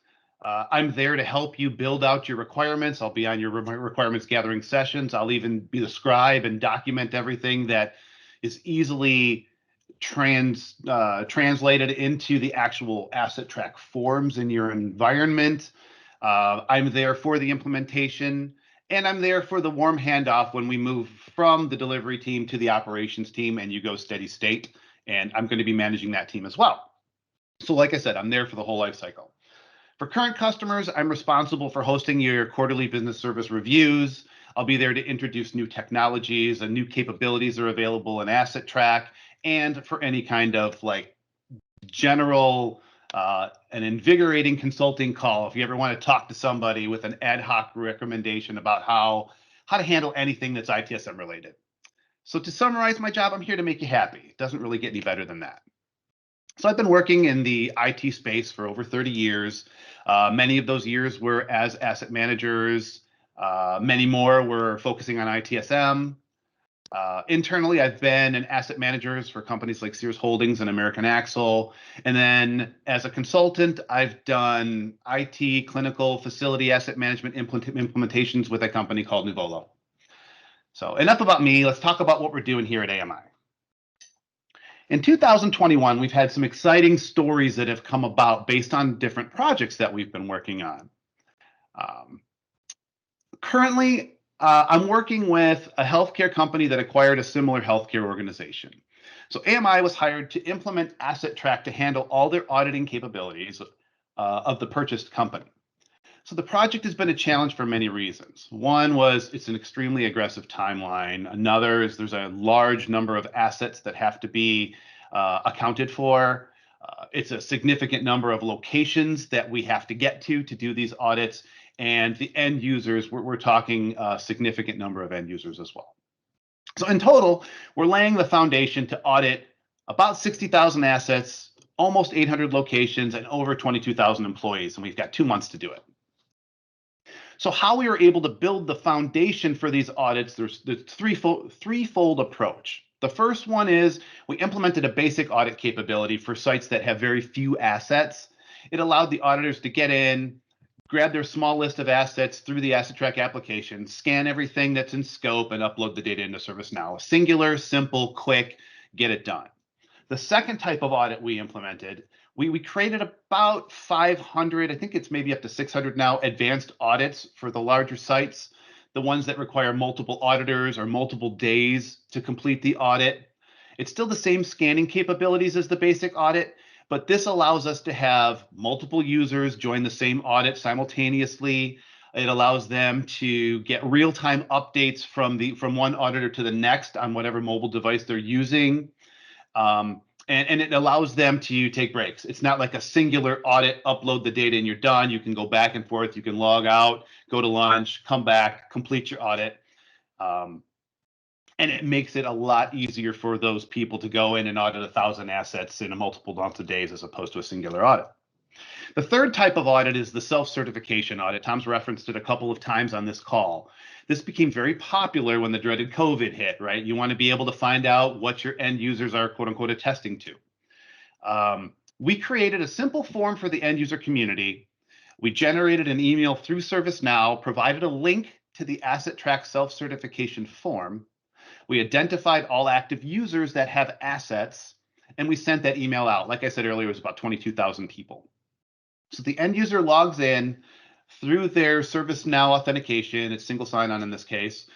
I'm there to help you build out your requirements. I'll be on your requirements gathering sessions. I'll even be the scribe and document everything that is easily translated into the actual AssetTrack forms in your environment. I'm there for the implementation, and I'm there for the warm handoff when we move from the delivery team to the operations team and you go steady state, and I'm going to be managing that team as well. So like I said, I'm there for the whole life cycle. For current customers, I'm responsible for hosting your quarterly business service reviews. I'll be there to introduce new technologies and new capabilities that are available in AssetTrack, and for any kind of general an invigorating consulting call if you ever want to talk to somebody with an ad hoc recommendation about how to handle anything that's ITSM related. So to summarize my job, I'm here to make you happy. It doesn't really get any better than that. So I've been working in the IT space for over 30 years. Many of those years were as asset managers. Many more were focusing on ITSM. Internally, I've been an asset manager for companies like Sears Holdings and American Axle. And then as a consultant, I've done IT, clinical, facility asset management implementations with a company called Nuvolo. So enough about me. Let's talk about what we're doing here at AMI. In 2021, we've had some exciting stories that have come about based on different projects that we've been working on. Currently, I'm working with a healthcare company that acquired a similar healthcare organization. So AMI was hired to implement AssetTrack to handle all their auditing capabilities of the purchased company. So the project has been a challenge for many reasons. One was it's an extremely aggressive timeline. Another is there's a large number of assets that have to be accounted for. It's a significant number of locations that we have to get to do these audits. And the end users, we're talking a significant number of end users as well. So in total, we're laying the foundation to audit about 60,000 assets, almost 800 locations, and over 22,000 employees. And we've got 2 months to do it. So how we were able to build the foundation for these audits, there's the threefold approach. The first one is we implemented a basic audit capability for sites that have very few assets. It allowed the auditors to get in, grab their small list of assets through the AssetTrack application, scan everything that's in scope, and upload the data into ServiceNow. Singular, simple, quick, get it done. The second type of audit we implemented, we created about 500, I think it's maybe up to 600 now, advanced audits for the larger sites, the ones that require multiple auditors or multiple days to complete the audit. It's still the same scanning capabilities as the basic audit, but this allows us to have multiple users join the same audit simultaneously. It allows them to get real-time updates from one auditor to the next on whatever mobile device they're using. And it allows them to take breaks. It's not like a singular audit, upload the data and you're done. You can go back and forth. You can log out, go to lunch, come back, complete your audit. And it makes it a lot easier for those people to go in and audit 1,000 assets in a multiple months of days as opposed to a singular audit. The third type of audit is the self-certification audit. Tom's referenced it a couple of times on this call. This became very popular when the dreaded COVID hit, right? You want to be able to find out what your end users are, quote unquote, attesting to. We created a simple form for the end user community. We generated an email through ServiceNow, provided a link to the AssetTrack self-certification form. We identified all active users that have assets, and we sent that email out. Like I said earlier, it was about 22,000 people. So the end user logs in through their ServiceNow authentication, it's single sign-on in this case,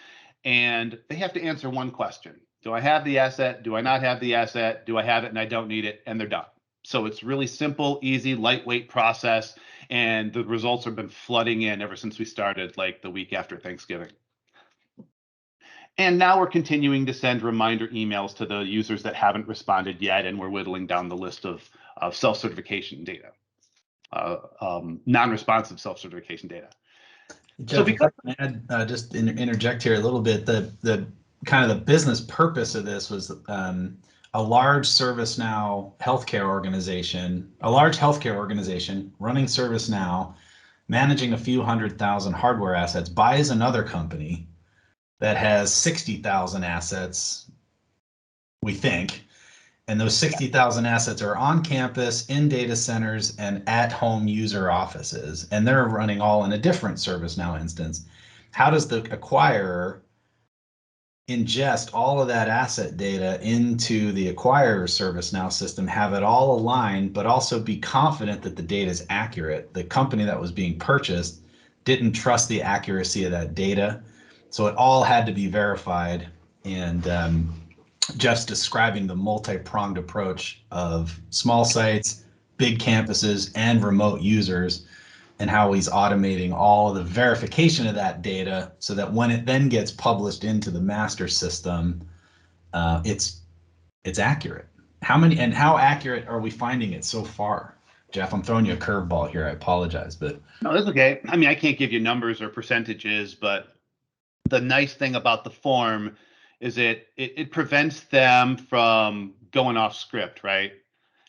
and they have to answer one question. Do I have the asset? Do I not have the asset? Do I have it and I don't need it? And they're done. So it's really simple, easy, lightweight process, and the results have been flooding in ever since we started, like the week after Thanksgiving. And now we're continuing to send reminder emails to the users that haven't responded yet, and we're whittling down the list of self-certification data. Non-responsive self-certification data. Jeff, So because if I can add, just interject here a little bit, the kind of the business purpose of this was a large ServiceNow healthcare organization, running ServiceNow, managing a few 100,000 hardware assets, buys another company that has 60,000 assets, we think. And those 60,000 assets are on campus, in data centers, and at-home user offices. And they're running all in a different ServiceNow instance. How does the acquirer ingest all of that asset data into the acquirer ServiceNow system, have it all aligned, but also be confident that the data is accurate? The company that was being purchased didn't trust the accuracy of that data. So it all had to be verified. And Jeff's describing the multi-pronged approach of small sites, big campuses, and remote users, and how he's automating all of the verification of that data so that when it then gets published into the master system, it's accurate. How accurate are we finding it so far? Jeff, I'm throwing you a curveball here. I apologize, but no, that's okay. I mean, I can't give you numbers or percentages, but the nice thing about the form is it prevents them from going off script, right?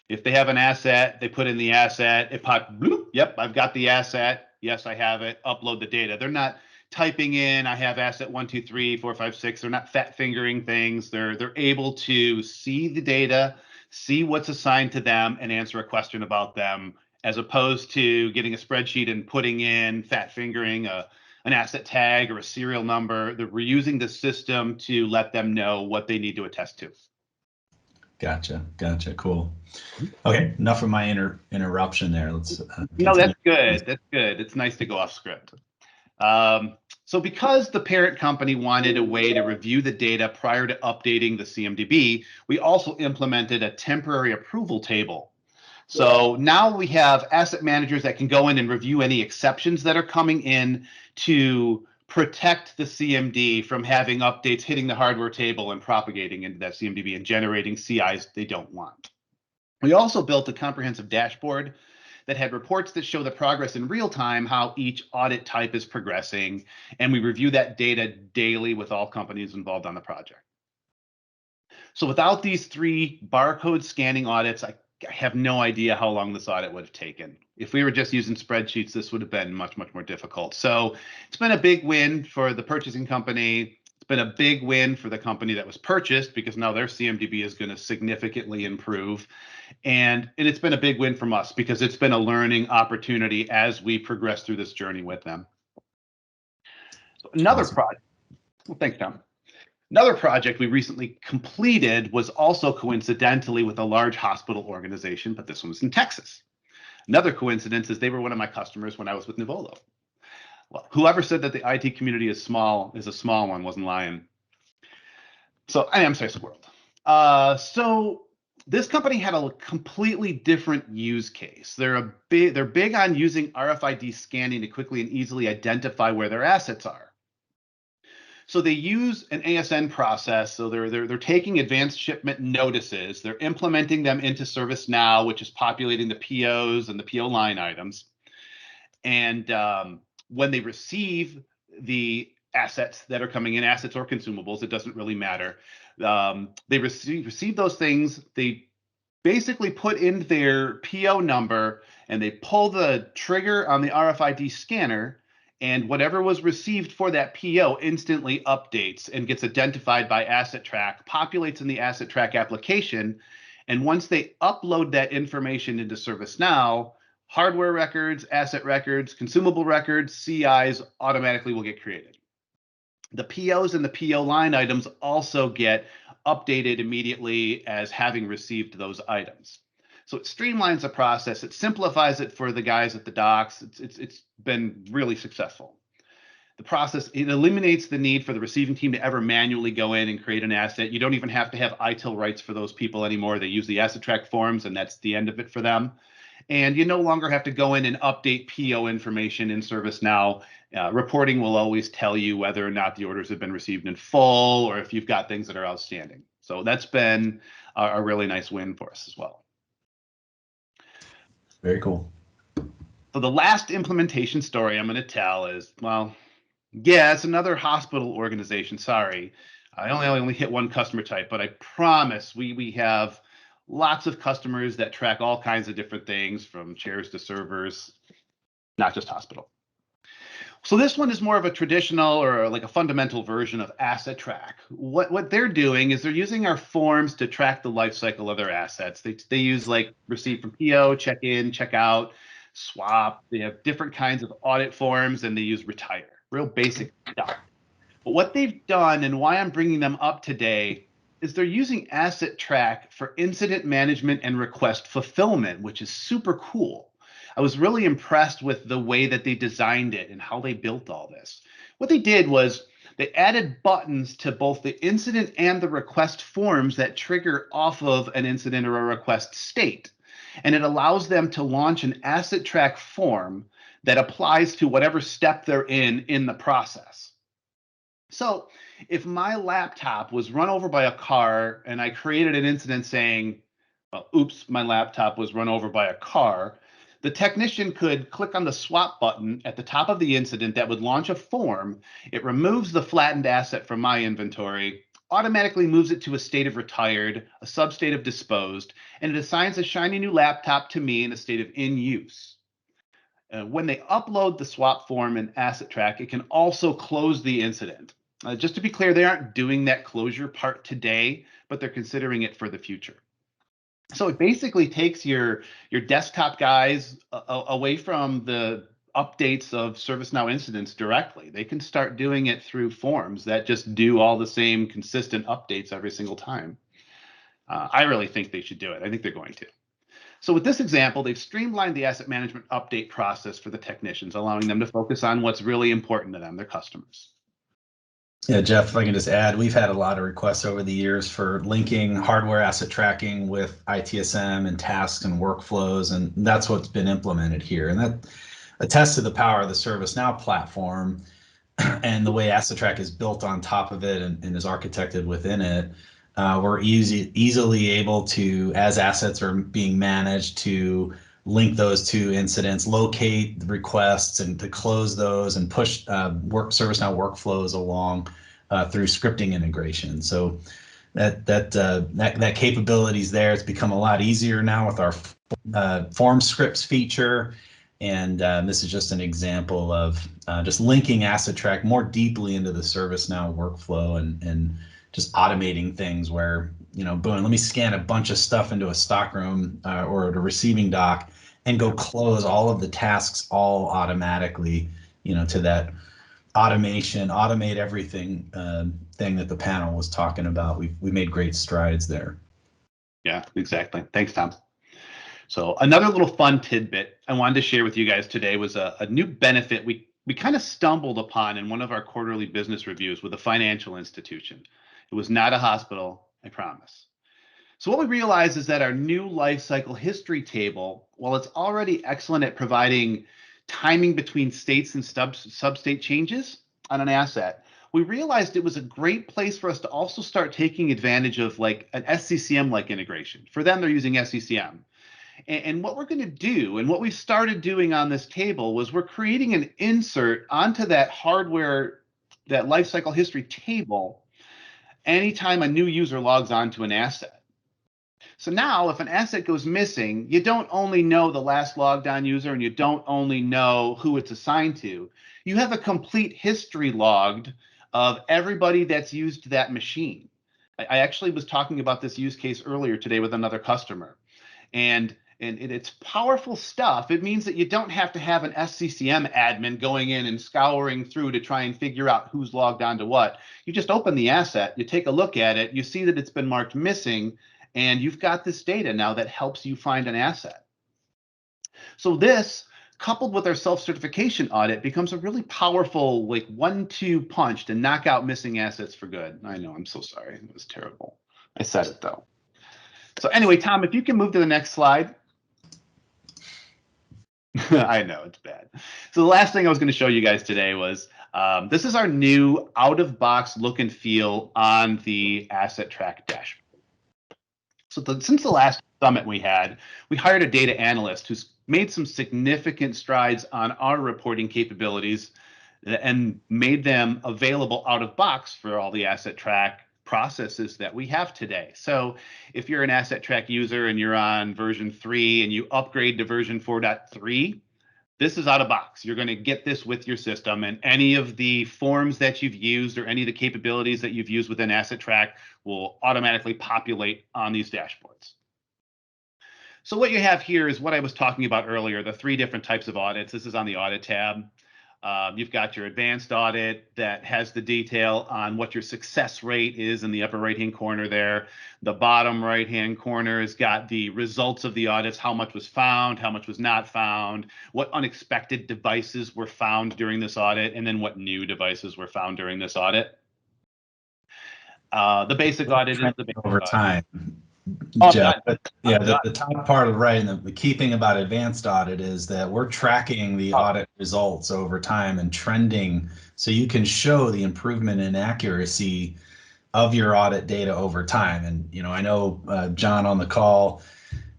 If they have an asset, they put in the asset, it pops, bloop, yep, I've got the asset. Yes, I have it. Upload the data. They're not typing in, I have asset 1, 2, 3, 4, 5, 6. They're not fat fingering things. They're able to see the data, see what's assigned to them, and answer a question about them, as opposed to getting a spreadsheet and putting in fat fingering an asset tag or a serial number. We're using the system to let them know what they need to attest to. Gotcha. Cool. Okay, enough of my interruption there. Let's no, that's good. That's good. It's nice to go off script. So because the parent company wanted a way to review the data prior to updating the CMDB, we also implemented a temporary approval table. So now we have asset managers that can go in and review any exceptions that are coming in to protect the CMD from having updates hitting the hardware table and propagating into that CMDB and generating CIs they don't want. We also built a comprehensive dashboard that had reports that show the progress in real time, how each audit type is progressing, and we review that data daily with all companies involved on the project. So without these 3 barcode scanning audits, I have no idea how long this audit would have taken. If we were just using spreadsheets, this would have been much, much more difficult. So it's been a big win for the purchasing company. It's been a big win for the company that was purchased because now their CMDB is going to significantly improve. And it's been a big win from us because it's been a learning opportunity as we progress through this journey with them. Another project. Well, thanks, Tom. Another project we recently completed was also coincidentally with a large hospital organization, but this one was in Texas. Another coincidence is they were one of my customers when I was with Nuvolo. Well, whoever said that the IT community is a small one wasn't lying. So I'm sorry, it's the world. So this company had a completely different use case. They're big on using RFID scanning to quickly and easily identify where their assets are. So they use an ASN process. So they're taking advanced shipment notices. They're implementing them into ServiceNow, which is populating the POs and the PO line items. And when they receive the assets that are coming in, assets or consumables, it doesn't really matter. They receive those things. They basically put in their PO number and they pull the trigger on the RFID scanner, and whatever was received for that PO instantly updates and gets identified by AssetTrack, populates in the AssetTrack application. And once they upload that information into ServiceNow, hardware records, asset records, consumable records, CIs automatically will get created. The POs and the PO line items also get updated immediately as having received those items. So it streamlines the process. It simplifies it for the guys at the docks. It's been really successful. The process, it eliminates the need for the receiving team to ever manually go in and create an asset. You don't even have to have ITIL rights for those people anymore. They use the AssetTrack forms, and that's the end of it for them. And you no longer have to go in and update PO information in ServiceNow. Reporting will always tell you whether or not the orders have been received in full or if you've got things that are outstanding. So that's been a really nice win for us as well. Very cool. So the last implementation story I'm going to tell is, well, yeah, it's another hospital organization. Sorry, I only hit one customer type, but I promise we have lots of customers that track all kinds of different things from chairs to servers, not just hospital. So this one is more of a traditional or like a fundamental version of AssetTrack. What they're doing is they're using our forms to track the life cycle of their assets. They use like receipt from PO, check in, check out, swap. They have different kinds of audit forms, and they use retire. Real basic stuff. But what they've done and why I'm bringing them up today is they're using AssetTrack for incident management and request fulfillment, which is super cool. I was really impressed with the way that they designed it and how they built all this. What they did was they added buttons to both the incident and the request forms that trigger off of an incident or a request state. And it allows them to launch an AssetTrack form that applies to whatever step they're in the process. So if my laptop was run over by a car and I created an incident saying, well, oops, my laptop was run over by a car, the technician could click on the swap button at the top of the incident that would launch a form. It removes the flattened asset from my inventory, automatically moves it to a state of retired, a substate of disposed, and it assigns a shiny new laptop to me in a state of in use. When they upload the swap form in AssetTrack, it can also close the incident. Just to be clear, they aren't doing that closure part today, but they're considering it for the future. So it basically takes your desktop guys away from the updates of ServiceNow incidents directly. They can start doing it through forms that just do all the same consistent updates every single time. I really think they should do it. I think they're going to. So with this example, they've streamlined the asset management update process for the technicians, allowing them to focus on what's really important to them, their customers. Yeah, Jeff, if I can just add, we've had a lot of requests over the years for linking hardware asset tracking with ITSM and tasks and workflows, and that's what's been implemented here. And that attests to the power of the ServiceNow platform and the way AssetTrack is built on top of it and is architected within it. We're easily able to, as assets are being managed, to link those two incidents, locate the requests, and to close those and push ServiceNow workflows along through scripting integration. So that capability is there. It's become a lot easier now with our form scripts feature. And this is just an example of just linking AssetTrack more deeply into the ServiceNow workflow and just automating things where, boom, let me scan a bunch of stuff into a stockroom or a receiving dock and go close all of the tasks all automatically, to that automate everything thing that the panel was talking about. We made great strides there. Yeah, exactly. Thanks, Tom. So another little fun tidbit I wanted to share with you guys today was a new benefit we kind of stumbled upon in one of our quarterly business reviews with a financial institution. It was not a hospital, I promise. So what we realized is that our new life cycle history table, while it's already excellent at providing timing between states and sub-state changes on an asset, we realized it was a great place for us to also start taking advantage of like an SCCM-like integration. For them, they're using SCCM. And what we're going to do, and what we started doing on this table, was we're creating an insert onto that hardware, that lifecycle history table, anytime a new user logs onto an asset. So now if an asset goes missing, you don't only know the last logged on user and you don't only know who it's assigned to, you have a complete history logged of everybody that's used that machine. I actually was talking about this use case earlier today with another customer. And it's powerful stuff. It means that you don't have to have an SCCM admin going in and scouring through to try and figure out who's logged on to what. You just open the asset, you take a look at it, you see that it's been marked missing, and you've got this data now that helps you find an asset. So this, coupled with our self-certification audit, becomes a really powerful like 1-2 punch to knock out missing assets for good. I know, I'm so sorry. It was terrible. I said it though. So anyway, Tom, if you can move to the next slide. I know, it's bad. So the last thing I was going to show you guys today was this is our new out-of-box look and feel on the AssetTrack dashboard. So since the last summit we hired a data analyst who's made some significant strides on our reporting capabilities and made them available out of box for all the AssetTrack processes that we have today. So if you're an AssetTrack user and you're on version 3 and you upgrade to version 4.3, this is out of box. You're going to get this with your system, and any of the forms that you've used or any of the capabilities that you've used within AssetTrack will automatically populate on these dashboards. So what you have here is what I was talking about earlier, the 3 different types of audits. This is on the audit tab. You've got your advanced audit that has the detail on what your success rate is in the upper right-hand corner there. The bottom right-hand corner has got the results of the audits, how much was found, how much was not found, what unexpected devices were found during this audit, and then what new devices were found during this audit. The basic audit is the basic over audit. time. Oh, Jeff, but yeah, the top part of right, and the key thing about advanced audit is that we're tracking the audit results over time and trending, so you can show the improvement in accuracy of your audit data over time. And I know John on the call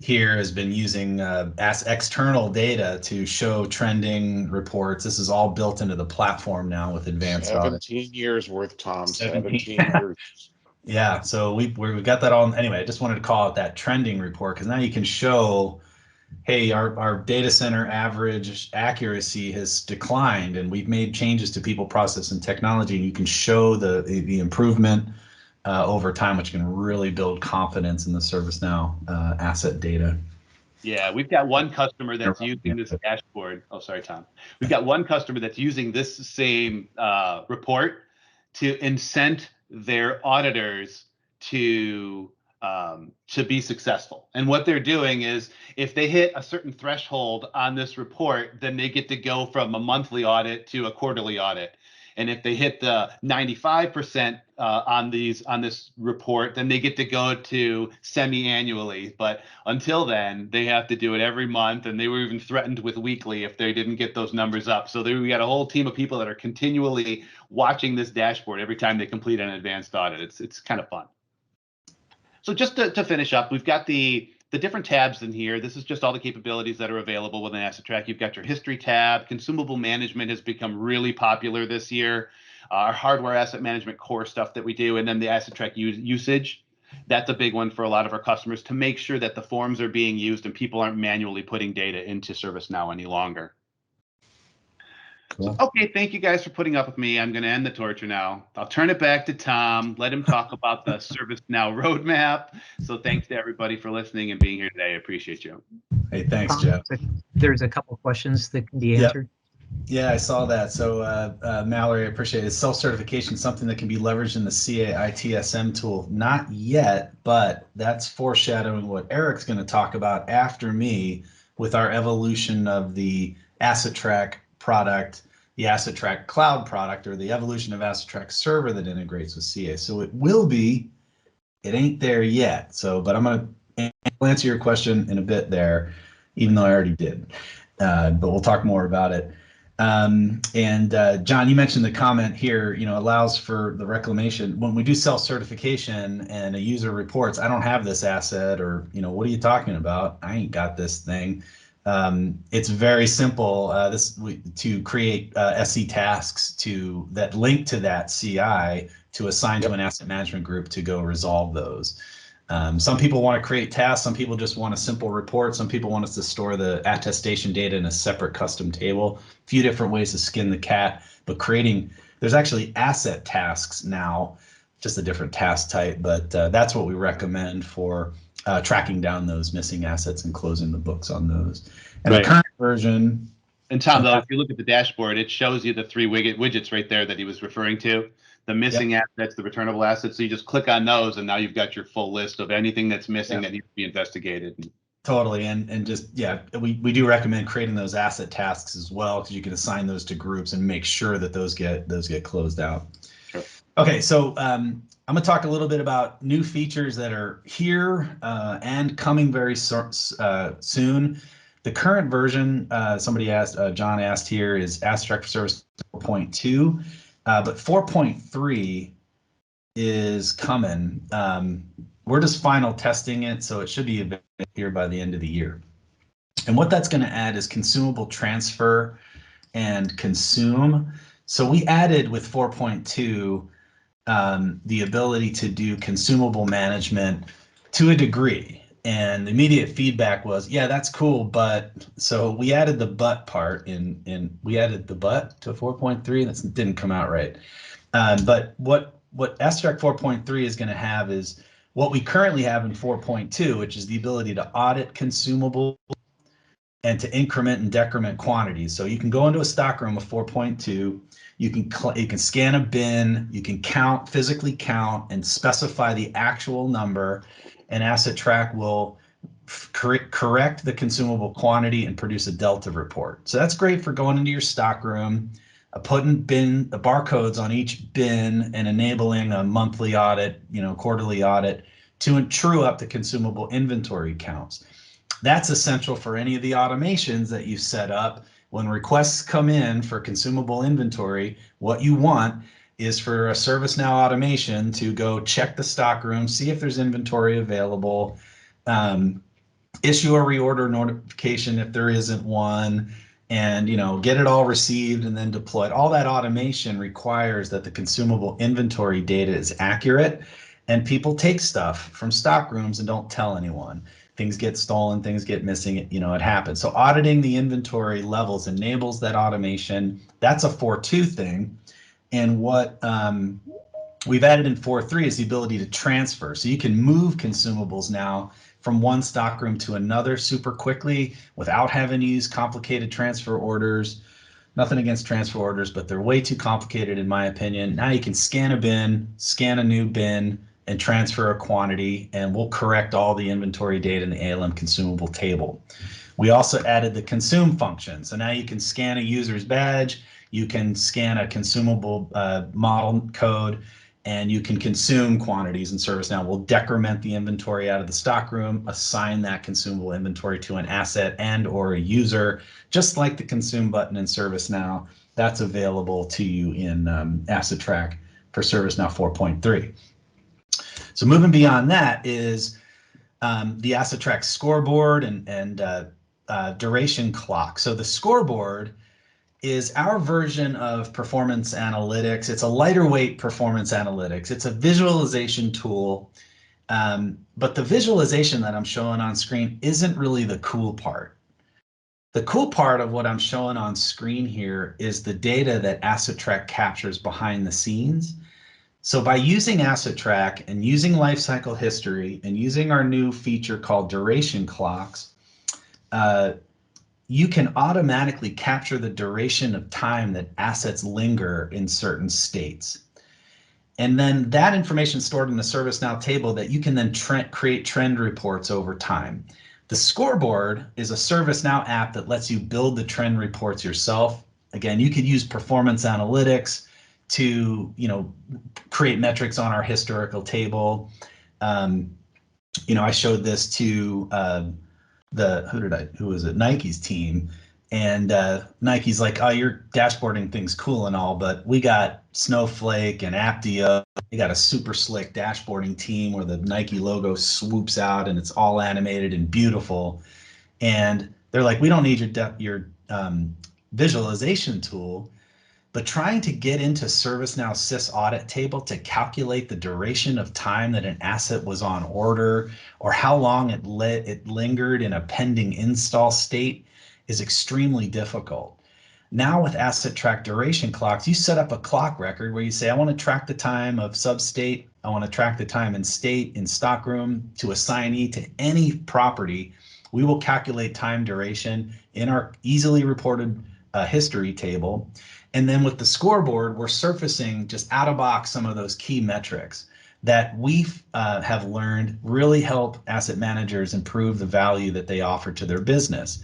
here has been using external data to show trending reports. This is all built into the platform now with advanced 17 audit. years worth, Tom. 17 years. Yeah, so we got that all. Anyway, I just wanted to call out that trending report because now you can show, hey, our data center average accuracy has declined, and we've made changes to people, process, and technology, and you can show the improvement over time, which can really build confidence in the ServiceNow asset data. Yeah, we've got one customer that's using this dashboard. Oh, sorry, Tom. We've got one customer that's using this same report to incent their auditors to to be successful. And what they're doing is if they hit a certain threshold on this report, then they get to go from a monthly audit to a quarterly audit. And if they hit the 95% on this report, then they get to go to semi-annually. But until then, they have to do it every month. And they were even threatened with weekly if they didn't get those numbers up. So we got a whole team of people that are continually watching this dashboard every time they complete an advanced audit. It's kind of fun. So just to finish up, we've got the different tabs in here. This is just all the capabilities that are available within AssetTrack. You've got your history tab. Consumable management has become really popular this year. Our hardware asset management core stuff that we do, and then the AssetTrack usage. That's a big one for a lot of our customers to make sure that the forms are being used and people aren't manually putting data into ServiceNow any longer. Cool. So, okay, thank you guys for putting up with me. I'm going to end the torture now. I'll turn it back to Tom. Let him talk about the ServiceNow roadmap. So thanks to everybody for listening and being here today. I appreciate you. Hey, thanks, Tom, Jeff. There's a couple questions that can be Yep. answered. Yeah, I saw that. So Mallory, I appreciate it. Is self-certification something that can be leveraged in the CA ITSM tool? Not yet, but that's foreshadowing what Eric's going to talk about after me with our evolution of the AssetTrack product, the AssetTrack cloud product, or the evolution of AssetTrack server that integrates with CA. So it will be, it ain't there yet. So, but I'm going to answer your question in a bit there, even though I already did. But we'll talk more about it. John, you mentioned the comment here, allows for the reclamation. When we do self-certification and a user reports, I don't have this asset, or, what are you talking about? I ain't got this thing. It's very simple to create SC tasks that link to that CI to assign to an asset management group to go resolve those. Some people want to create tasks. Some people just want a simple report. Some people want us to store the attestation data in a separate custom table. A few different ways to skin the cat, but there's actually asset tasks now, just a different task type, but that's what we recommend for tracking down those missing assets and closing the books on those. And Right. the current version. And Tom, though, if you look at the dashboard, it shows you the three widgets right there that he was referring to. The missing assets, the returnable assets. So you just click on those, and now you've got your full list of anything that's missing that needs to be investigated. Totally, and just we do recommend creating those asset tasks as well, because you can assign those to groups and make sure that those get closed out. Sure. Okay, so I'm going to talk a little bit about new features that are here and coming very soon. The current version, somebody asked, John asked here, is AssetTrack for Service 4.2, but 4.3 is coming. We're just final testing it, so it should be here by the end of the year. And what that's going to add is consumable transfer and consume. So we added with 4.2 the ability to do consumable management to a degree. And the immediate feedback was, yeah, that's cool, but so we added the but part we added the but to 4.3, and that didn't come out right. But what AssetTrack 4.3 is going to have is what we currently have in 4.2, which is the ability to audit consumable and to increment and decrement quantities. So you can go into a stockroom of 4.2, you can scan a bin, you can physically count and specify the actual number, and AssetTrack will correct the consumable quantity and produce a delta report. So that's great for going into your stockroom, putting barcodes on each bin and enabling a monthly audit, quarterly audit to true up the consumable inventory counts. That's essential for any of the automations that you set up. When requests come in for consumable inventory, what you want is for a ServiceNow automation to go check the stockroom, see if there's inventory available, issue a reorder notification if there isn't one, and get it all received and then deployed. All that automation requires that the consumable inventory data is accurate, and people take stuff from stockrooms and don't tell anyone. Things get stolen, things get missing, it happens. So auditing the inventory levels enables that automation. That's a 4.2 thing. And what we've added in 4.3 is the ability to transfer. So you can move consumables now from one stockroom to another super quickly without having to use complicated transfer orders. Nothing against transfer orders, but they're way too complicated in my opinion. Now you can scan a bin, scan a new bin, and transfer a quantity, and we'll correct all the inventory data in the ALM consumable table. We also added the consume function. So now you can scan a user's badge, you can scan a consumable model code, and you can consume quantities in ServiceNow. We'll decrement the inventory out of the stockroom, assign that consumable inventory to an asset and or a user, just like the consume button in ServiceNow. That's available to you in AssetTrack for ServiceNow 4.3. So moving beyond that is the AssetTrack scoreboard and duration clock. So the scoreboard is our version of performance analytics. It's a lighter weight performance analytics. It's a visualization tool, but the visualization that I'm showing on screen isn't really the cool part. The cool part of what I'm showing on screen here is the data that AssetTrack captures behind the scenes. So by using AssetTrack and using lifecycle history and using our new feature called duration clocks, you can automatically capture the duration of time that assets linger in certain states. And then that information is stored in the ServiceNow table that you can then create trend reports over time. The scoreboard is a ServiceNow app that lets you build the trend reports yourself. Again, you could use performance analytics to, create metrics on our historical table. I showed this to who was it? Nike's team. And Nike's like, oh, your dashboarding thing's cool and all, but we got Snowflake and Apptio. We got a super slick dashboarding team where the Nike logo swoops out and it's all animated and beautiful. And they're like, we don't need your visualization tool, but trying to get into ServiceNow sys audit table to calculate the duration of time that an asset was on order or how long it lingered in a pending install state is extremely difficult. Now with AssetTrack duration clocks, you set up a clock record where you say, I want to track the time of substate, I want to track the time in state, in stockroom, to assignee, to any property. We will calculate time duration in our easily reported history table. And then with the scoreboard, we're surfacing just out of box some of those key metrics that we have learned really help asset managers improve the value that they offer to their business.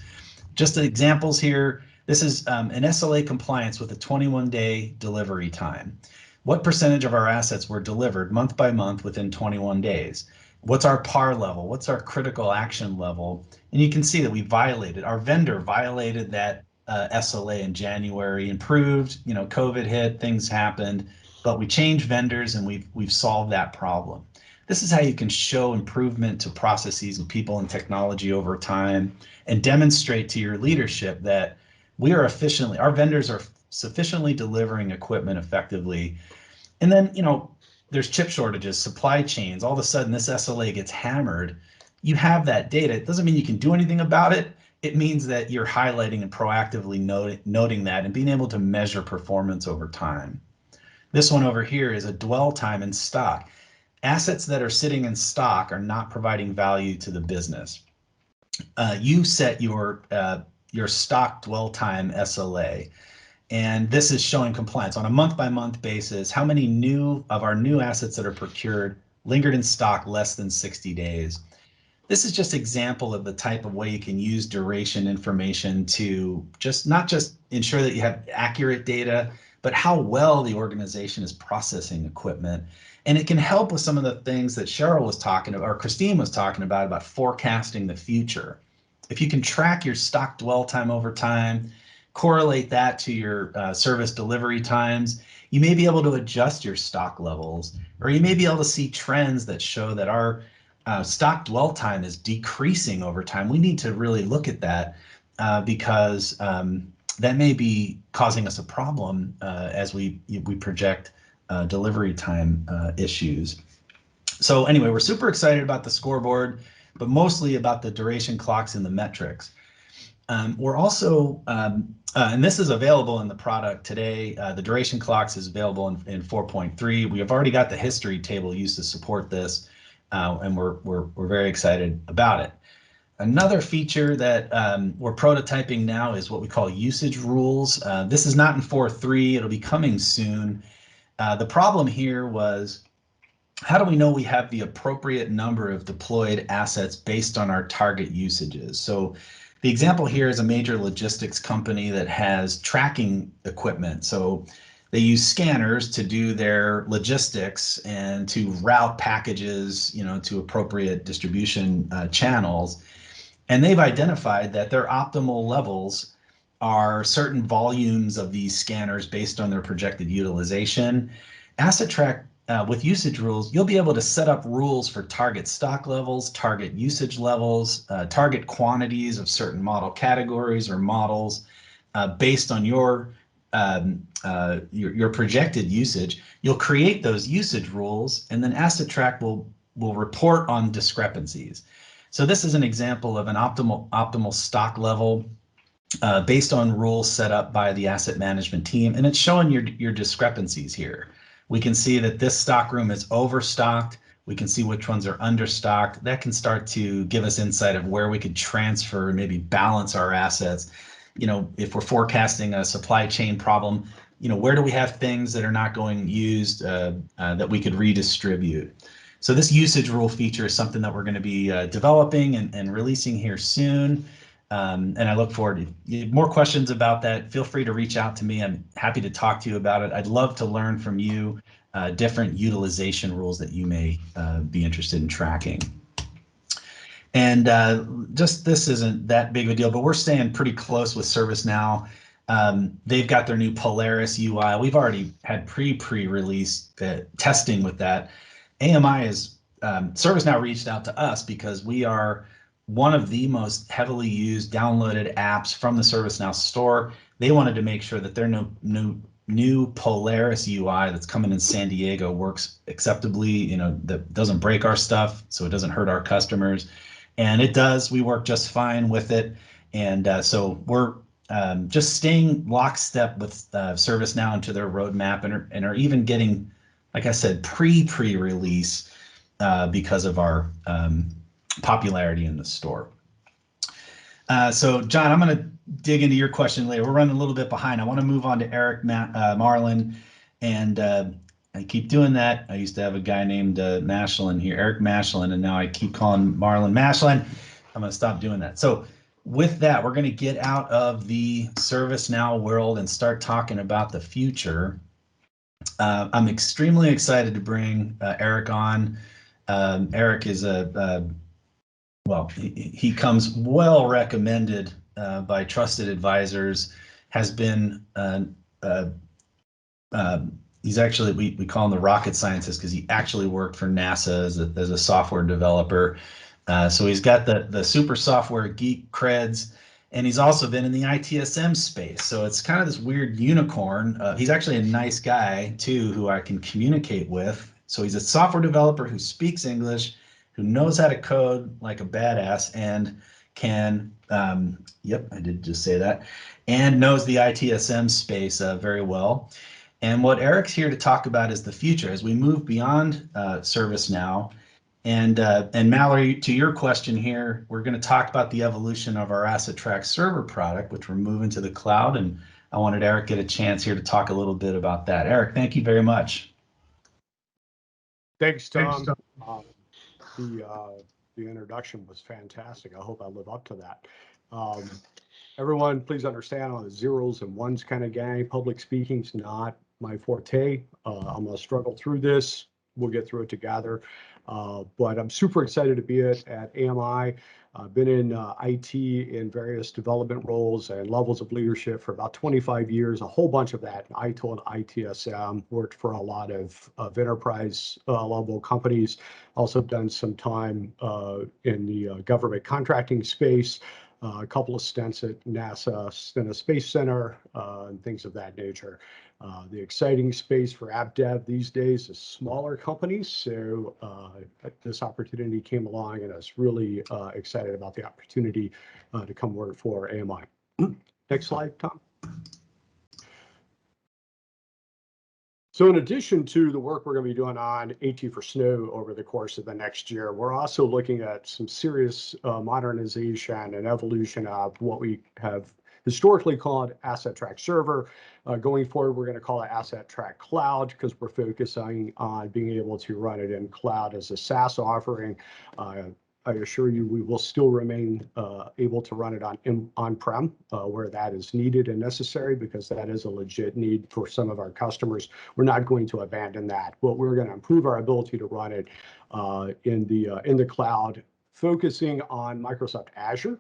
Just examples here, this is an SLA compliance with a 21-day delivery time. What percentage of our assets were delivered month by month within 21 days? What's our PAR level? What's our critical action level? And you can see that we violated, our vendor violated that SLA in January, improved, COVID hit, things happened, but we changed vendors and we've solved that problem. This is how you can show improvement to processes and people and technology over time and demonstrate to your leadership that our vendors are sufficiently delivering equipment effectively. And then, there's chip shortages, supply chains, all of a sudden this SLA gets hammered. You have that data. It doesn't mean you can do anything about it. It means that you're highlighting and proactively noting that and being able to measure performance over time. This one over here is a dwell time in stock. Assets that are sitting in stock are not providing value to the business. You set your stock dwell time SLA, and this is showing compliance on a month-by-month basis. How many of our new assets that are procured lingered in stock less than 60 days? This is just an example of the type of way you can use duration information to not just ensure that you have accurate data, but how well the organization is processing equipment. And it can help with some of the things that Cheryl was talking about, or Christine was talking about forecasting the future. If you can track your stock dwell time over time, correlate that to your service delivery times, you may be able to adjust your stock levels, or you may be able to see trends that show that our stock dwell time is decreasing over time. We need to really look at that because that may be causing us a problem as we project delivery time issues. So anyway, we're super excited about the scoreboard, but mostly about the duration clocks and the metrics. We're also, and this is available in the product today, the duration clocks is available in 4.3. We have already got the history table used to support this, and we're very excited about it. Another feature that we're prototyping now is what we call usage rules. This is not in 4.3, it'll be coming soon. The problem here was how do we know we have the appropriate number of deployed assets based on our target usages? So the example here is a major logistics company that has tracking equipment. So they use scanners to do their logistics and to route packages, to appropriate distribution channels. And they've identified that their optimal levels are certain volumes of these scanners based on their projected utilization. AssetTrack with usage rules, you'll be able to set up rules for target stock levels, target usage levels, target quantities of certain model categories or models based on your projected usage. You'll create those usage rules, and then AssetTrack will report on discrepancies. So this is an example of an optimal stock level based on rules set up by the asset management team, and it's showing your discrepancies here. We can see that this stock room is overstocked. We can see which ones are understocked. That can start to give us insight of where we could transfer and maybe balance our assets. If we're forecasting a supply chain problem, where do we have things that are not going used that we could redistribute? So this usage rule feature is something that we're going to be developing and releasing here soon. And I look forward to you have more questions about that. Feel free to reach out to me. I'm happy to talk to you about it. I'd love to learn from you different utilization rules that you may be interested in tracking. And just this isn't that big of a deal, but we're staying pretty close with ServiceNow. They've got their new Polaris UI. We've already had pre-release testing with that. AMI is ServiceNow reached out to us because we are one of the most heavily used downloaded apps from the ServiceNow store. They wanted to make sure that their new Polaris UI that's coming in San Diego works acceptably, that doesn't break our stuff, so it doesn't hurt our customers. And it does. We work just fine with it. And so we're just staying lockstep with ServiceNow into their roadmap and are even getting, like I said, pre-release because of our popularity in the store. So John, I'm going to dig into your question later. We're running a little bit behind. I want to move on to Eric Marlin, and I keep doing that. I used to have a guy named Mashlin here, Eric Mashlin, and now I keep calling Marlin Mashlin. I'm going to stop doing that. So with that, we're going to get out of the ServiceNow world and start talking about the future. I'm extremely excited to bring Eric on. Eric is he comes well recommended by trusted advisors, has been he's actually, we call him the rocket scientist because he actually worked for NASA as a software developer. So he's got the super software geek creds, and he's also been in the ITSM space. So it's kind of this weird unicorn. He's actually a nice guy too, who I can communicate with. So he's a software developer who speaks English, who knows how to code like a badass, and can, yep, I did just say that, and knows the ITSM space very well. And what Eric's here to talk about is the future as we move beyond ServiceNow. And Mallory, to your question here, we're going to talk about the evolution of our AssetTrack server product, which we're moving to the cloud. And I wanted Eric to get a chance here to talk a little bit about that. Eric, thank you very much. Thanks, Tom. The introduction was fantastic. I hope I live up to that. Everyone, please understand, I'm a zeros and ones kind of guy. Public speaking's not my forte. I'm going to struggle through this. We'll get through it together. But I'm super excited to be at AMI. I've been in IT in various development roles and levels of leadership for about 25 years, a whole bunch of that in ITIL and ITSM, worked for a lot of enterprise level companies, also done some time in the government contracting space, a couple of stints at NASA, Stennis Space Center, and things of that nature. The exciting space for app dev these days is smaller companies. So this opportunity came along, and I was really excited about the opportunity to come work for AMI. Next slide, Tom. So in addition to the work we're going to be doing on AT for Snow over the course of the next year, we're also looking at some serious modernization and evolution of what we have historically called AssetTrack Server. Going forward, we're going to call it AssetTrack Cloud because we're focusing on being able to run it in cloud as a SaaS offering. I assure you, we will still remain able to run it on-prem where that is needed and necessary, because that is a legit need for some of our customers. We're not going to abandon that, but we're going to improve our ability to run it in the cloud, focusing on Microsoft Azure,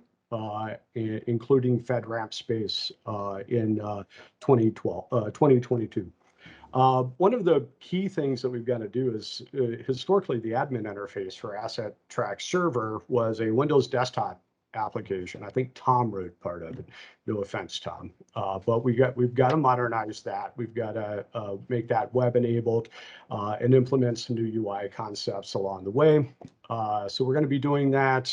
including FedRAMP space in 2022. One of the key things that we've got to do is historically the admin interface for AssetTrack Server was a Windows desktop application. I think Tom wrote part of it. No offense, Tom. But we've got to modernize that. We've got to make that web enabled and implement some new UI concepts along the way. So we're going to be doing that.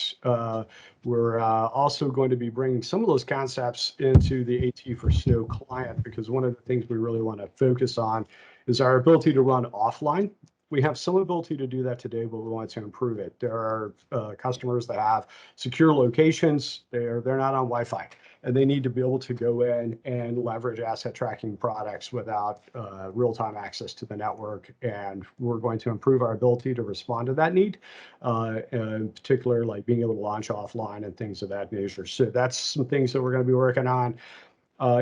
We're also going to be bringing some of those concepts into the AT for Snow client, because one of the things we really want to focus on is our ability to run offline. We have some ability to do that today, but we want to improve it. There are customers that have secure locations. They're not on Wi-Fi, and they need to be able to go in and leverage asset tracking products without real-time access to the network. And we're going to improve our ability to respond to that need, in particular, like being able to launch offline and things of that nature. So that's some things that we're going to be working on.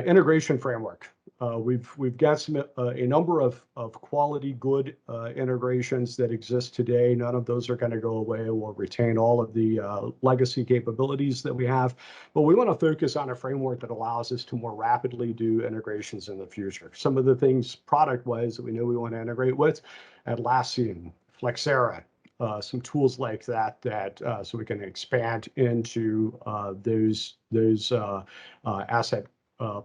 Integration framework. We've got a number of quality good integrations that exist today. None of those are going to go away. We'll retain all of the legacy capabilities that we have, but we want to focus on a framework that allows us to more rapidly do integrations in the future. Some of the things product-wise that we know we want to integrate with, Atlassian, Flexera, some tools like that so we can expand into those asset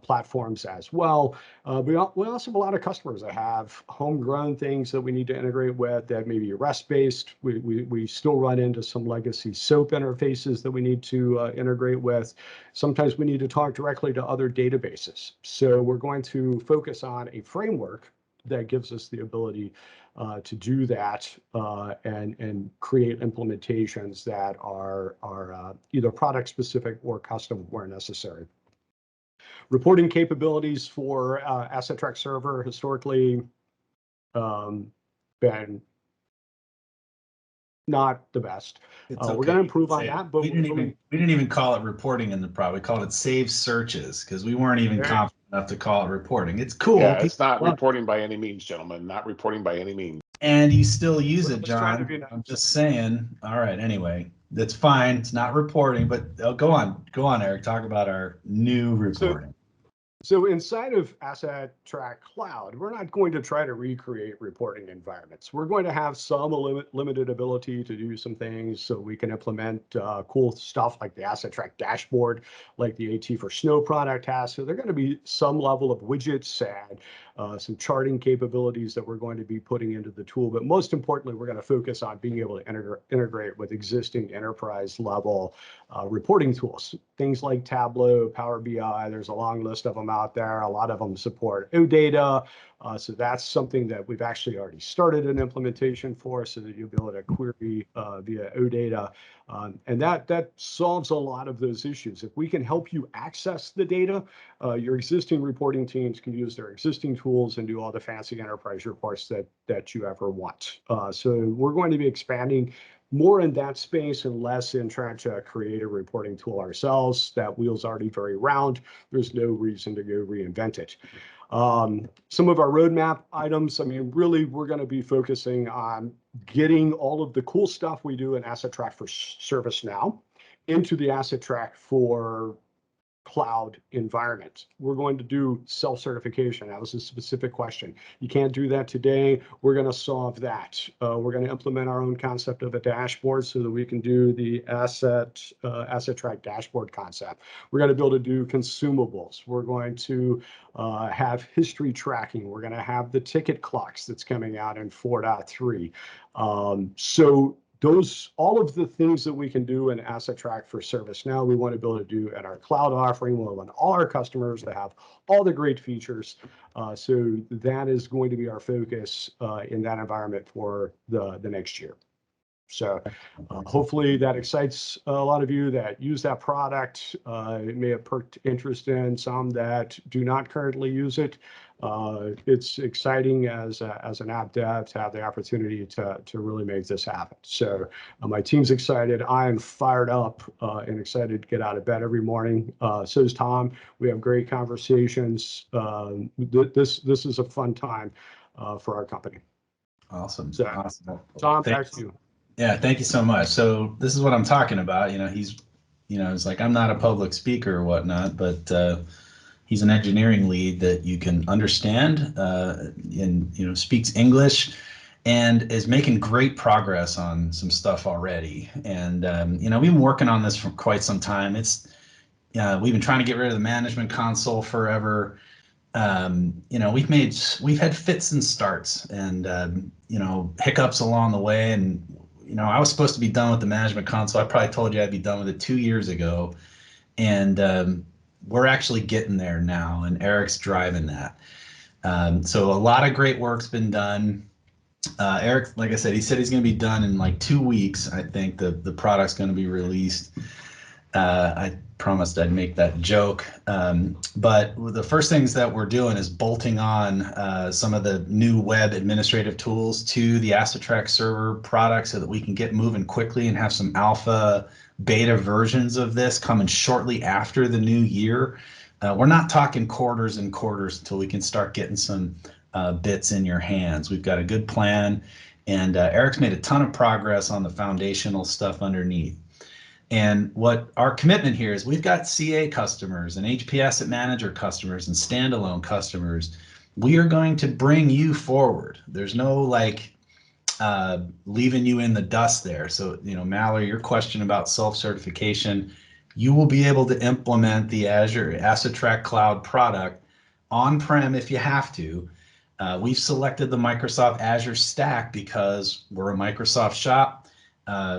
platforms as well. We also have a lot of customers that have homegrown things that we need to integrate with that may be REST-based. We still run into some legacy SOAP interfaces that we need to integrate with. Sometimes we need to talk directly to other databases. So we're going to focus on a framework that gives us the ability to do that and create implementations that are either product specific or custom where necessary. Reporting capabilities for AssetTrack Server historically been not the best. Okay. We're going to improve on that, but we didn't even call it reporting in the product. We called it save searches because we weren't even confident enough to call it reporting. It's cool. Yeah, it's not reporting by any means, gentlemen. Not reporting by any means. And you still use it, John. I'm just saying. All right. Anyway, that's fine. It's not reporting, but go on, Eric. Talk about our new reporting. So inside of AssetTrack Cloud, we're not going to try to recreate reporting environments. We're going to have some limited ability to do some things so we can implement cool stuff like the AssetTrack dashboard, like the AT for Snow product has. So there are going to be some level of widgets and some charting capabilities that we're going to be putting into the tool. But most importantly, we're going to focus on being able to integrate with existing enterprise level reporting tools. Things like Tableau, Power BI, there's a long list of them out there. A lot of them support OData. So that's something that we've actually already started an implementation for, so that you'll be able to query via OData. And that solves a lot of those issues. If we can help you access the data, your existing reporting teams can use their existing tools and do all the fancy enterprise reports that you ever want. So we're going to be expanding more in that space and less in trying to create a reporting tool ourselves. That wheel's already very round. There's no reason to go reinvent it. Some of our roadmap items, I mean, really, we're going to be focusing on getting all of the cool stuff we do in AssetTrack for ServiceNow into the AssetTrack for cloud environment. We're going to do self-certification. That was a specific question. You can't do that today. We're going to solve that. We're going to implement our own concept of a dashboard so that we can do the AssetTrack dashboard concept. We're going to be able to do consumables. We're going to have history tracking. We're going to have the ticket clocks that's coming out in 4.3. So all of the things that we can do in AssetTrack for ServiceNow, we want to be able to do at our cloud offering. We want all our customers to have all the great features. So that is going to be our focus in that environment for the next year. So hopefully that excites a lot of you that use that product. It may have perked interest in some that do not currently use it. It's exciting as an app dev to have the opportunity to really make this happen. So my team's excited. I am fired up and excited to get out of bed every morning. So is Tom. We have great conversations. This is a fun time for our company. Awesome. So, awesome. Tom, back to you. Yeah, thank you so much. So this is what I'm talking about. It's like, I'm not a public speaker or whatnot, but he's an engineering lead that you can understand and, speaks English and is making great progress on some stuff already. And, we've been working on this for quite some time. We've been trying to get rid of the management console forever. We've had fits and starts and, hiccups along the way. And, I was supposed to be done with the management console. I probably told you I'd be done with it 2 years ago. And we're actually getting there now. And Eric's driving that. So a lot of great work's been done. Eric, like I said, he said he's going to be done in like 2 weeks. I think the product's going to be released. I promised I'd make that joke. But the first things that we're doing is bolting on some of the new web administrative tools to the AssetTrack server product so that we can get moving quickly and have some alpha beta versions of this coming shortly after the new year. We're not talking quarters and quarters until we can start getting some bits in your hands. We've got a good plan, and Eric's made a ton of progress on the foundational stuff underneath. And what our commitment here is, we've got CA customers and HP Asset Manager customers and standalone customers. We are going to bring you forward. There's no leaving you in the dust there. So, Mallory, your question about self-certification, you will be able to implement the Azure AssetTrack Cloud product on-prem if you have to. We've selected the Microsoft Azure stack because we're a Microsoft shop.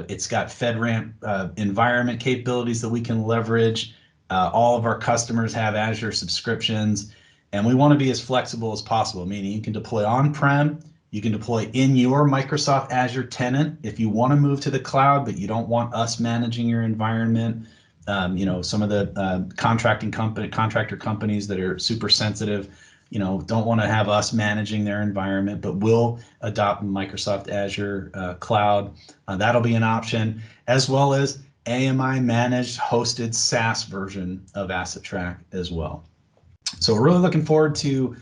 It's got FedRAMP environment capabilities that we can leverage. All of our customers have Azure subscriptions, and we want to be as flexible as possible, meaning you can deploy on-prem, you can deploy in your Microsoft Azure tenant if you want to move to the cloud, but you don't want us managing your environment. Some of the contractor companies that are super sensitive, don't want to have us managing their environment, but will adopt Microsoft Azure Cloud. That'll be an option, as well as AMI managed hosted SaaS version of AssetTrack as well. So we're really looking forward to,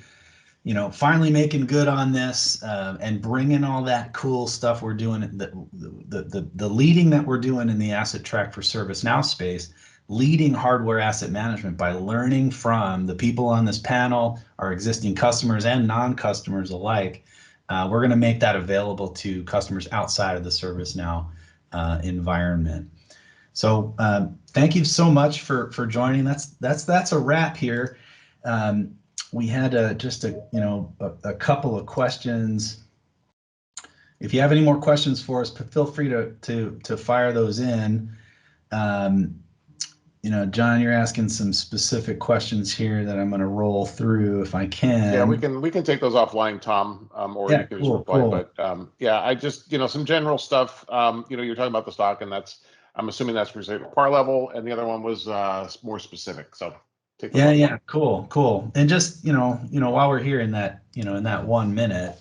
finally making good on this and bringing all that cool stuff we're doing, the leading that we're doing in the AssetTrack for ServiceNow space, leading hardware asset management by learning from the people on this panel, our existing customers and non-customers alike. We're going to make that available to customers outside of the ServiceNow environment. So thank you so much for joining. That's a wrap here. We had just a couple of questions. If you have any more questions for us, feel free to fire those in. John, you're asking some specific questions here that I'm going to roll through if I can. Yeah, we can take those offline, Tom, or you can just reply. Cool. But I just some general stuff. You're talking about the stock, and I'm assuming that's for par level, and the other one was more specific. So take those offline. Cool. And just while we're here in that in that 1 minute,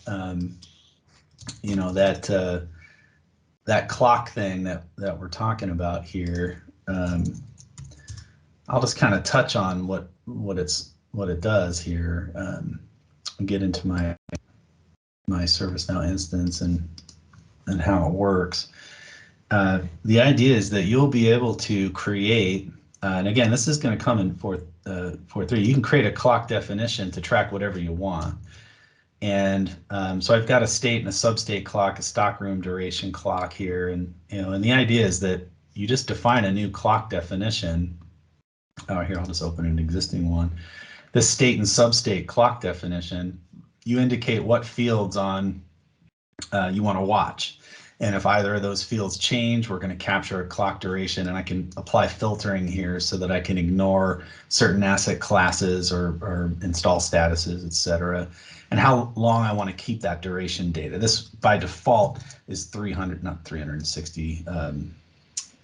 that clock thing that we're talking about here. I'll just kind of touch on what it does here. Get into my ServiceNow instance and how it works. The idea is that you'll be able to create, and again, this is going to come in 4.3. You can create a clock definition to track whatever you want. And so I've got a state and a substate clock, a stockroom duration clock here, and the idea is that you just define a new clock definition. Here, I'll just open an existing one. The state and substate clock definition, you indicate what fields on you want to watch. And if either of those fields change, we're going to capture a clock duration, and I can apply filtering here so that I can ignore certain asset classes or install statuses, et cetera, and how long I want to keep that duration data. This by default is 300, not 360.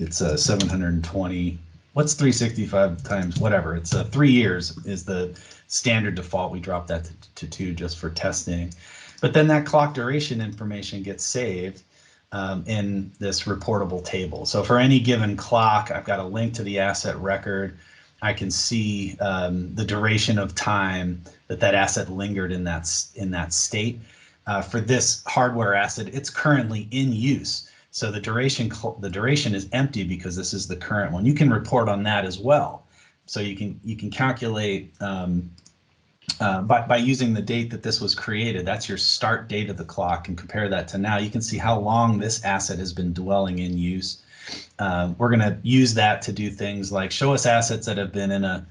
It's 720. What's 365 times whatever? It's 3 years is the standard default. We dropped that to 2 just for testing. But then that clock duration information gets saved in this reportable table. So for any given clock, I've got a link to the asset record. I can see the duration of time that asset lingered in that state. For this hardware asset, it's currently in use. So the duration is empty because this is the current one. You can report on that as well. So you can calculate by using the date that this was created. That's your start date of the clock, and compare that to now. You can see how long this asset has been dwelling in use. We're going to use that to do things like show us assets that have been in a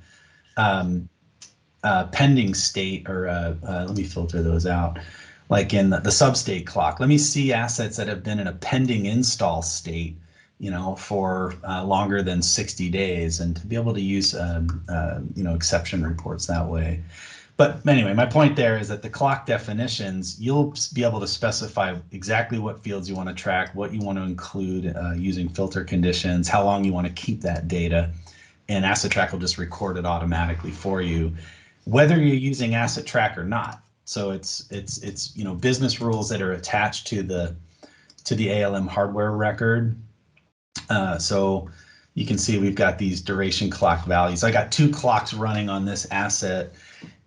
pending state, or let me filter those out. Like in the substate clock, let me see assets that have been in a pending install state, for longer than 60 days, and to be able to use, exception reports that way. But anyway, my point there is that the clock definitions, you'll be able to specify exactly what fields you want to track, what you want to include using filter conditions, how long you want to keep that data, and AssetTrack will just record it automatically for you, whether you're using AssetTrack or not. So it's business rules that are attached to the ALM hardware record. So you can see we've got these duration clock values. I got 2 clocks running on this asset,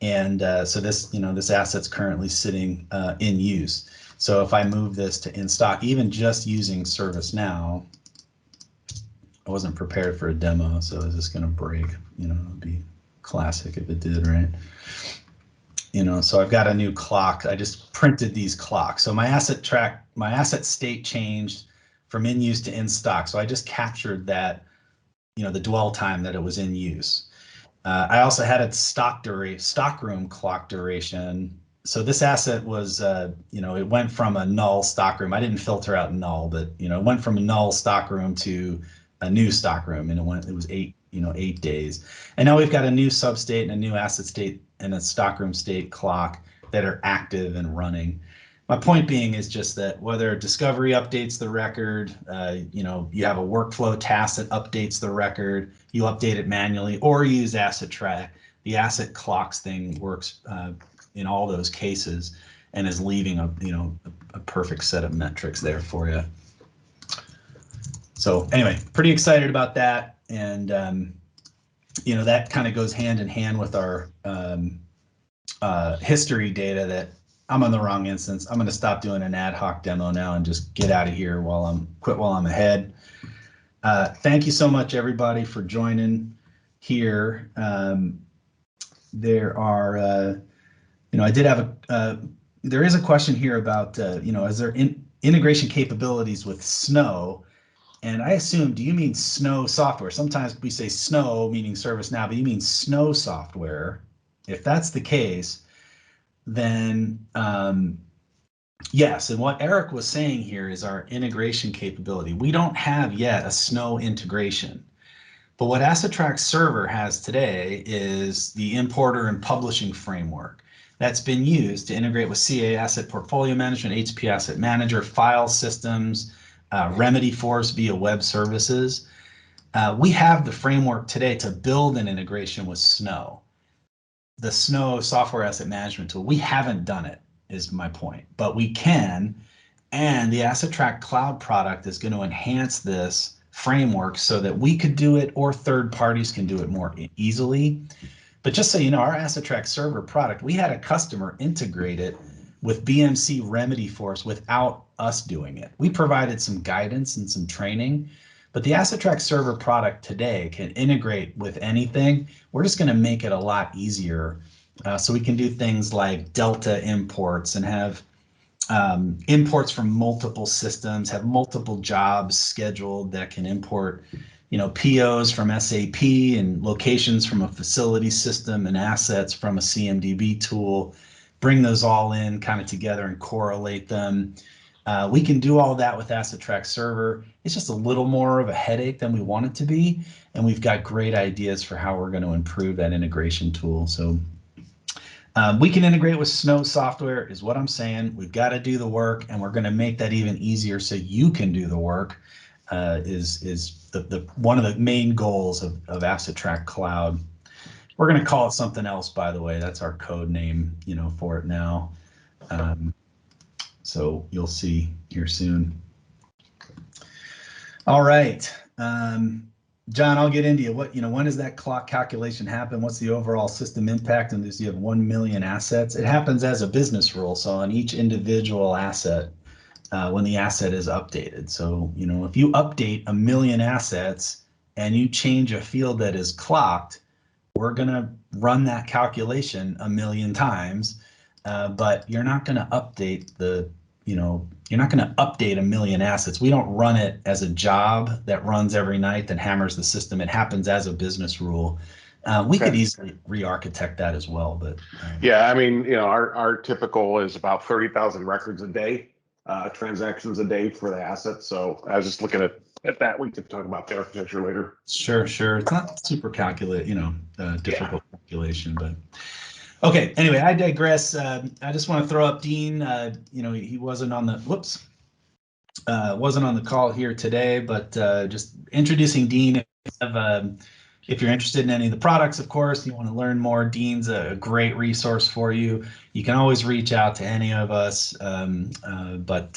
and so this asset's currently sitting in use. So if I move this to in stock, even just using ServiceNow, I wasn't prepared for a demo, so is this going to break? It'd be classic if it did, right? So I've got a new clock. I just printed these clocks. So my asset state changed from in use to in stock. So I just captured that, the dwell time that it was in use. I also had a stockroom clock duration. So this asset was, it went from a null stockroom. I didn't filter out null, but it went from a null stockroom to a new stockroom, and it was 8 days. And now we've got a new substate and a new asset state and a stockroom state clock that are active and running. My point being is just that whether Discovery updates the record, you have a workflow task that updates the record, you update it manually, or you use AssetTrack, the asset clocks thing works in all those cases and is leaving a perfect set of metrics there for you. So anyway, pretty excited about that. And that kind of goes hand in hand with our history data that I'm on the wrong instance. I'm going to stop doing an ad hoc demo now and just get out of here quit while I'm ahead. Thank you so much, everybody, for joining here. There are, I did have there is a question here about, is there integration capabilities with Snow? And I assume, do you mean Snow software? Sometimes we say Snow, meaning ServiceNow, but you mean Snow software. If that's the case, then yes. And what Eric was saying here is our integration capability. We don't have yet a Snow integration. But what AssetTrack Server has today is the importer and publishing framework that's been used to integrate with CA Asset Portfolio Management, HP Asset Manager, file systems, Remedyforce via web services. We have the framework today to build an integration with Snow, the Snow software asset management tool. We haven't done it, is my point, but we can. And the AssetTrack Cloud product is going to enhance this framework so that we could do it or third parties can do it more easily. But just so you know, our AssetTrack Server product, we had a customer integrate it with BMC Remedyforce without us doing it. We provided some guidance and some training, but the AssetTrack Server product today can integrate with anything. We're just going to make it a lot easier so we can do things like Delta imports and have imports from multiple systems, have multiple jobs scheduled that can import, POs from SAP and locations from a facility system and assets from a CMDB tool, bring those all in kind of together and correlate them. We can do all that with AssetTrack Server. It's just a little more of a headache than we want it to be, and we've got great ideas for how we're going to improve that integration tool. So we can integrate with Snow software is what I'm saying. We've got to do the work, and we're going to make that even easier so you can do the work. Is the one of the main goals of AssetTrack Cloud. We're going to call it something else, by the way. That's our code name, for it now. So you'll see here soon. All right, John, I'll get into you. When does that clock calculation happen? What's the overall system impact? And you have 1 million assets. It happens as a business rule. So on each individual asset, when the asset is updated. So, if you update 1 million assets and you change a field that is clocked, we're going to run that calculation 1 million times, but you're not going to update you're not going to update 1 million assets. We don't run it as a job that runs every night that hammers the system. It happens as a business rule. We could easily re-architect that as well, but yeah, I mean, our typical is about 30,000 records a day, transactions a day for the assets. So I was just looking at that. We could talk about the architecture later. Sure. It's not super difficult calculation, but okay. Anyway, I digress. I just want to throw up Dean. He wasn't on the call here today, but just introducing Dean. If you're interested in any of the products, of course, you want to learn more, Dean's a great resource for you. You can always reach out to any of us, but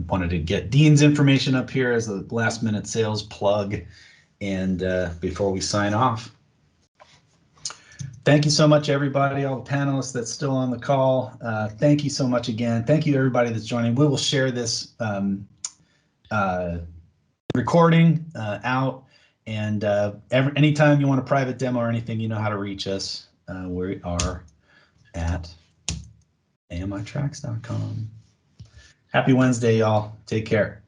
wanted to get Dean's information up here as a last minute sales plug and before we sign off. Thank you so much, everybody, all the panelists that's still on the call. Thank you so much again. Thank you, everybody that's joining. We will share this recording out. And anytime you want a private demo or anything, you know how to reach us. We are at amitracks.com. Happy Wednesday, y'all. Take care.